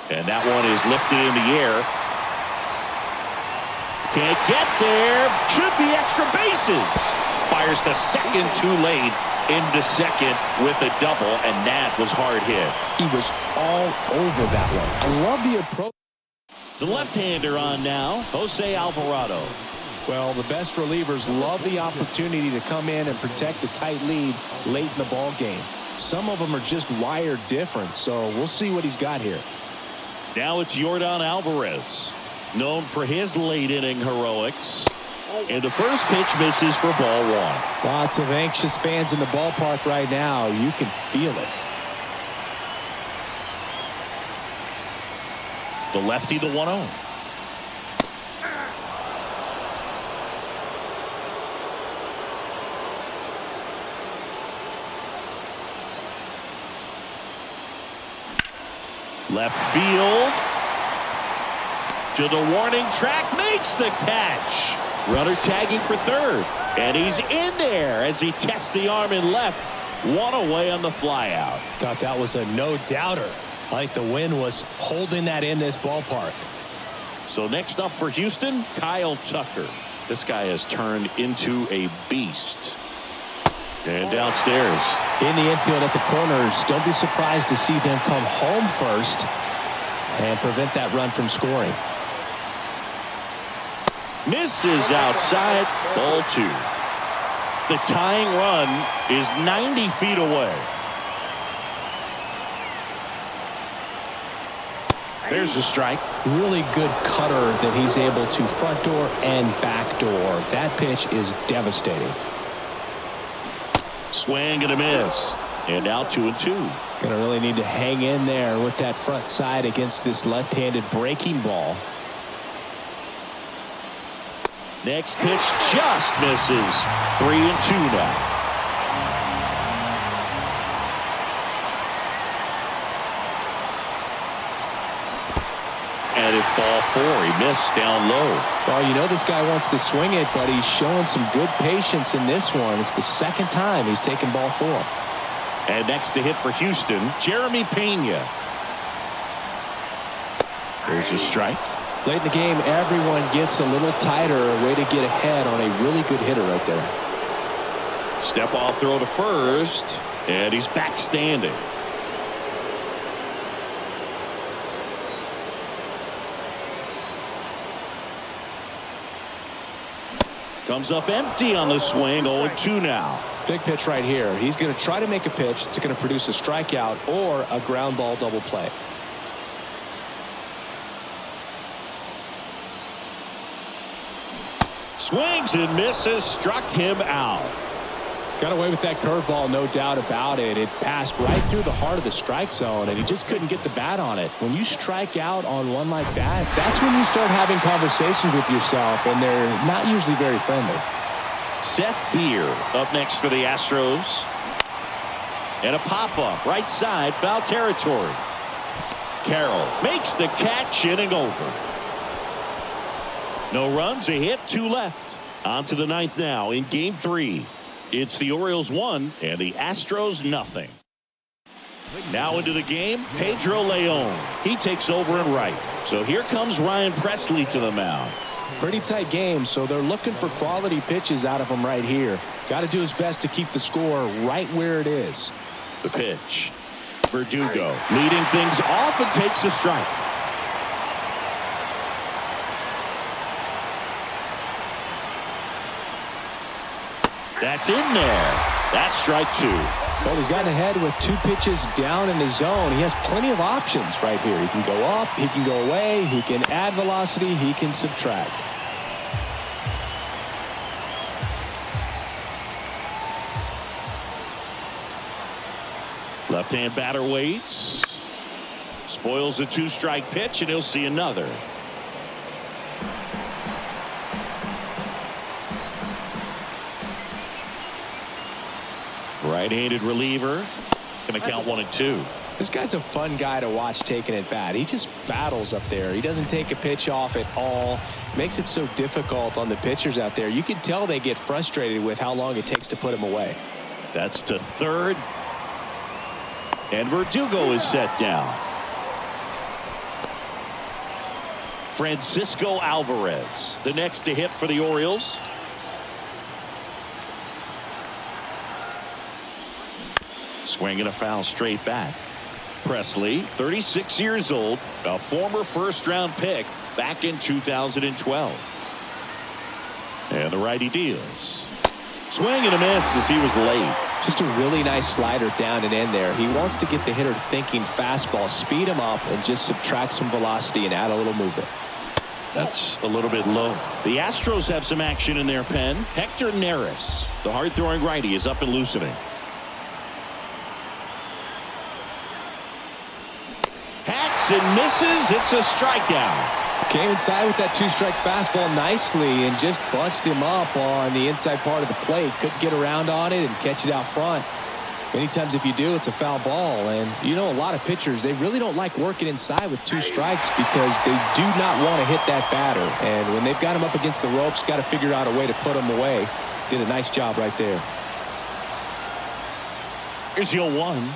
And that one is lifted in the air. Can't get there. Should be extra bases. Fires to second too late. Into second with a double, and that was hard hit. He was all over that one. I love the approach. The left-hander on now, Jose Alvarado. Well, the best relievers love the opportunity to come in and protect the tight lead late in the ball game. Some of them are just wired different, so we'll see what he's got here. Now it's Yordan Alvarez, known for his late inning heroics. And the first pitch misses for ball one. Lots of anxious fans in the ballpark right now. You can feel it. The lefty, the 1-0. Left field. To the warning track, makes the catch. Runner tagging for third, and he's in there as he tests the arm in left. One away on the flyout. Thought that was a no-doubter. I think the wind was holding that in this ballpark. So next up for Houston, Kyle Tucker. This guy has turned into a beast. And downstairs. In the infield at the corners, don't be surprised to see them come home first and prevent that run from scoring. Misses outside. Ball two. The tying run is 90 feet away. There's a strike. Really good cutter that he's able to front door and back door. That pitch is devastating. Swing and a miss. And now 2-2. Going to really need to hang in there with that front side against this left-handed breaking ball. Next pitch just misses. 3-2 now. And it's ball 4. He missed down low. Well, you know this guy wants to swing it, but he's showing some good patience in this one. It's the second time he's taken ball 4. And next to hit for Houston, Jeremy Pena. There's a strike. Late in the game, everyone gets a little tighter. A way to get ahead on a really good hitter right there. Step off throw to first, and he's back standing. Comes up empty on the swing. 0-2 now. Big pitch right here. He's going to try to make a pitch that's going to produce a strikeout or a ground ball double play. Swings and misses. Struck him out. Got away with that curveball, no doubt about it. It passed right through the heart of the strike zone, and he just couldn't get the bat on it. When you strike out on one like that, that's when you start having conversations with yourself, and they're not usually very friendly. Seth Beer up next for the Astros. And a pop-up right side, foul territory. Carroll makes the catch, inning over. No runs, a hit, 2 left. On to the 9th now in Game 3. It's the Orioles 1 and the Astros nothing. Now into the game, Pedro Leon. He takes over in right. So here comes Ryan Presley to the mound. Pretty tight game, so they're looking for quality pitches out of him right here. Got to do his best to keep the score right where it is. The pitch. Verdugo leading things off and takes a strike. That's in there. That's strike 2. Well, he's gotten ahead with 2 pitches down in the zone. He has plenty of options right here. He can go up, he can go away, he can add velocity, he can subtract. Left-hand batter waits. Spoils the 2-strike pitch, and he'll see another. Right-handed reliever. Going to count 1-2. This guy's a fun guy to watch taking at bat. He just battles up there. He doesn't take a pitch off at all. Makes it so difficult on the pitchers out there. You can tell they get frustrated with how long it takes to put him away. That's to third. And Verdugo is set down. Francisco Alvarez, the next to hit for the Orioles. Swing and a foul straight back. Presley, 36 years old, a former first-round pick back in 2012. And the righty deals. Swing and a miss as he was late. Just a really nice slider down and in there. He wants to get the hitter thinking fastball, speed him up, and just subtract some velocity and add a little movement. That's a little bit low. The Astros have some action in their pen. Hector Neris, the hard-throwing righty, is up and loosening. Hacks and misses. It's a strikeout. Came inside with that 2-strike fastball nicely and just bunched him up on the inside part of the plate. Couldn't get around on it and catch it out front. Many times if you do, it's a foul ball. And you know, a lot of pitchers, they really don't like working inside with 2 strikes because they do not want to hit that batter. And when they've got him up against the ropes, got to figure out a way to put him away. Did a nice job right there. Here's your 1.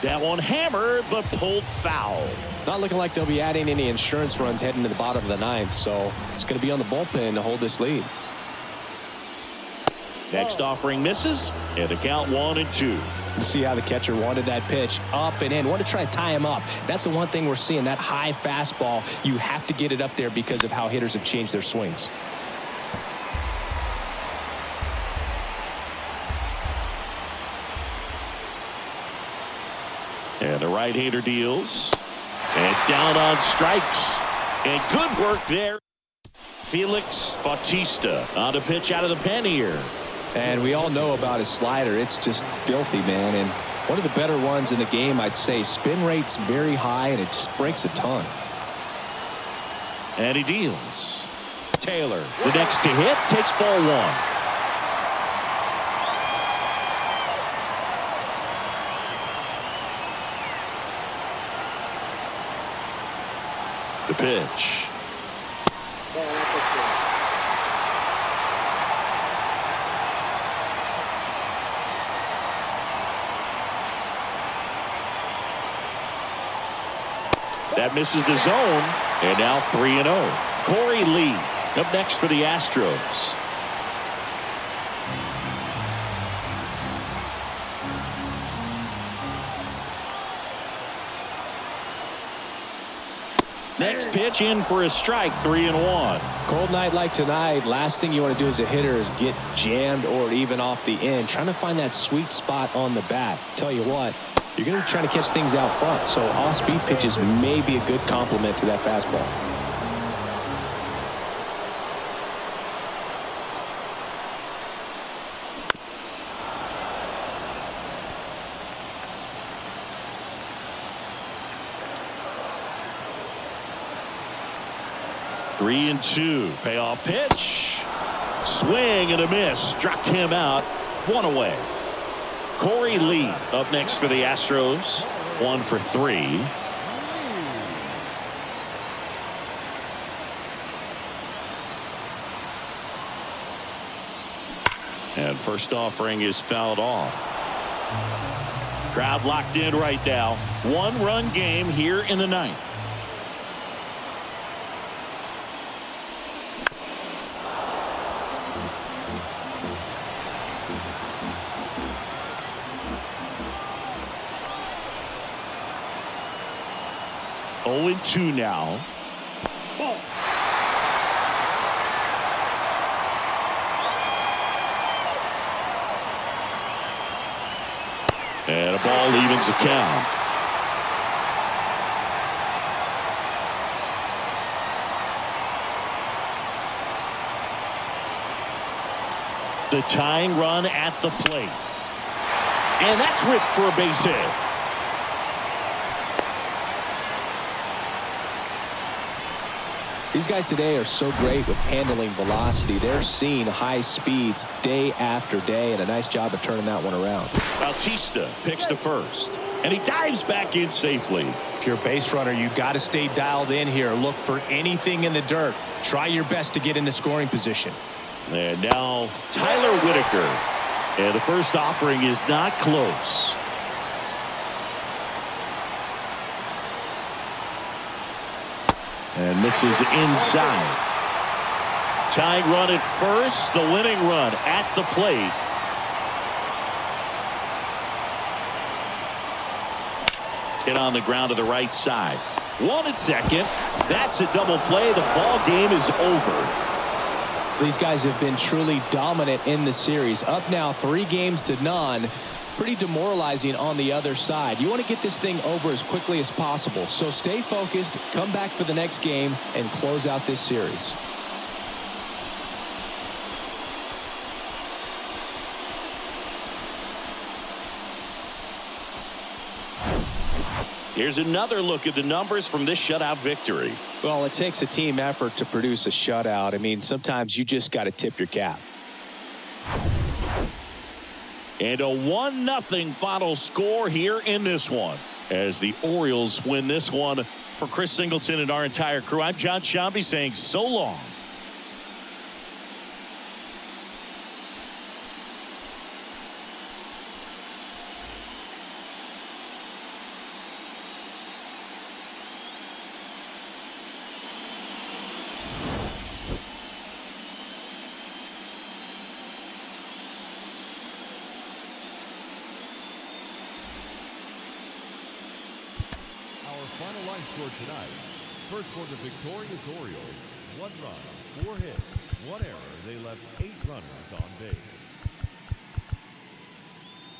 That one hammered, but pulled foul. Not looking like they'll be adding any insurance runs heading to the bottom of the 9th, so it's going to be on the bullpen to hold this lead. Next offering misses, and the count 1-2. You see how the catcher wanted that pitch up and in. Want to try to tie him up. That's the one thing we're seeing, that high fastball. You have to get it up there because of how hitters have changed their swings. And the right-hander deals. And down on strikes. And good work there. Felix Bautista on the pitch out of the pen here. And we all know about his slider. It's just filthy, man. And one of the better ones in the game, I'd say. Spin rate's very high, and it just breaks a ton. And he deals. Taylor, the next to hit, takes ball one. The pitch. That misses the zone, and now 3-0. Corey Lee up next for the Astros. Next pitch in for a strike, 3-1. Cold night like tonight, last thing you want to do as a hitter is get jammed or even off the end. Trying to find that sweet spot on the bat. Tell you what, you're going to be trying to catch things out front, so off-speed pitches may be a good complement to that fastball. Three and two. Payoff pitch. Swing and a miss. Struck him out. One away. Corey Lee up next for the Astros. 1 for 3. And first offering is fouled off. Crowd locked in right now. 1-run game here in the 9th. Oh, 0-2 now. And a ball evens the count. The tying run at the plate. And that's ripped for a base hit. These guys today are so great with handling velocity. They're seeing high speeds day after day, and a nice job of turning that one around. Bautista picks to first, and he dives back in safely. If you're a base runner, you got to stay dialed in here. Look for anything in the dirt. Try your best to get into scoring position. And now Tyler Whitaker. And the first offering is not close. And misses inside. Tying run at first. The winning run at the plate. Hit on the ground to the right side. 1 at second. That's a double play. The ball game is over. These guys have been truly dominant in the series. Up now 3-0. Pretty demoralizing on the other side. You want to get this thing over as quickly as possible. So stay focused, come back for the next game, and close out this series. Here's another look at the numbers from this shutout victory. Well, it takes a team effort to produce a shutout. I mean, sometimes you just got to tip your cap. And a 1-0 final score here in this one as the Orioles win this one. For Chris Singleton and our entire crew, I'm John Shambi saying so long. Final line score tonight. First for the victorious Orioles, 1 run, 4 hits, 1 error. They left 8 runners on base.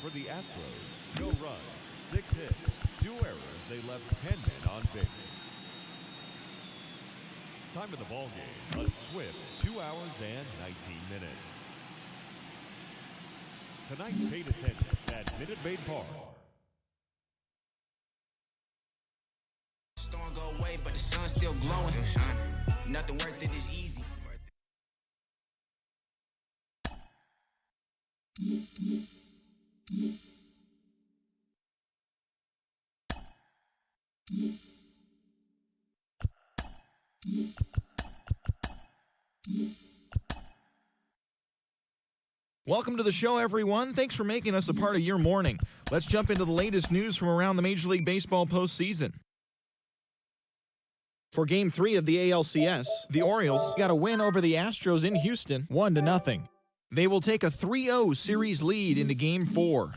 For the Astros, no runs, 6 hits, 2 errors. They left 10 men on base. Time of the ball game, a swift 2 hours and 19 minutes. Tonight's paid attendance at Minute Maid Park. Storm go away, but the sun's still glowing. Nothing worth it is easy. Welcome to the show, everyone. Thanks for making us a part of your morning. Let's jump into the latest news from around the Major League Baseball postseason. For Game 3 of the ALCS, the Orioles got a win over the Astros in Houston, 1-0. They will take a 3-0 series lead into Game 4.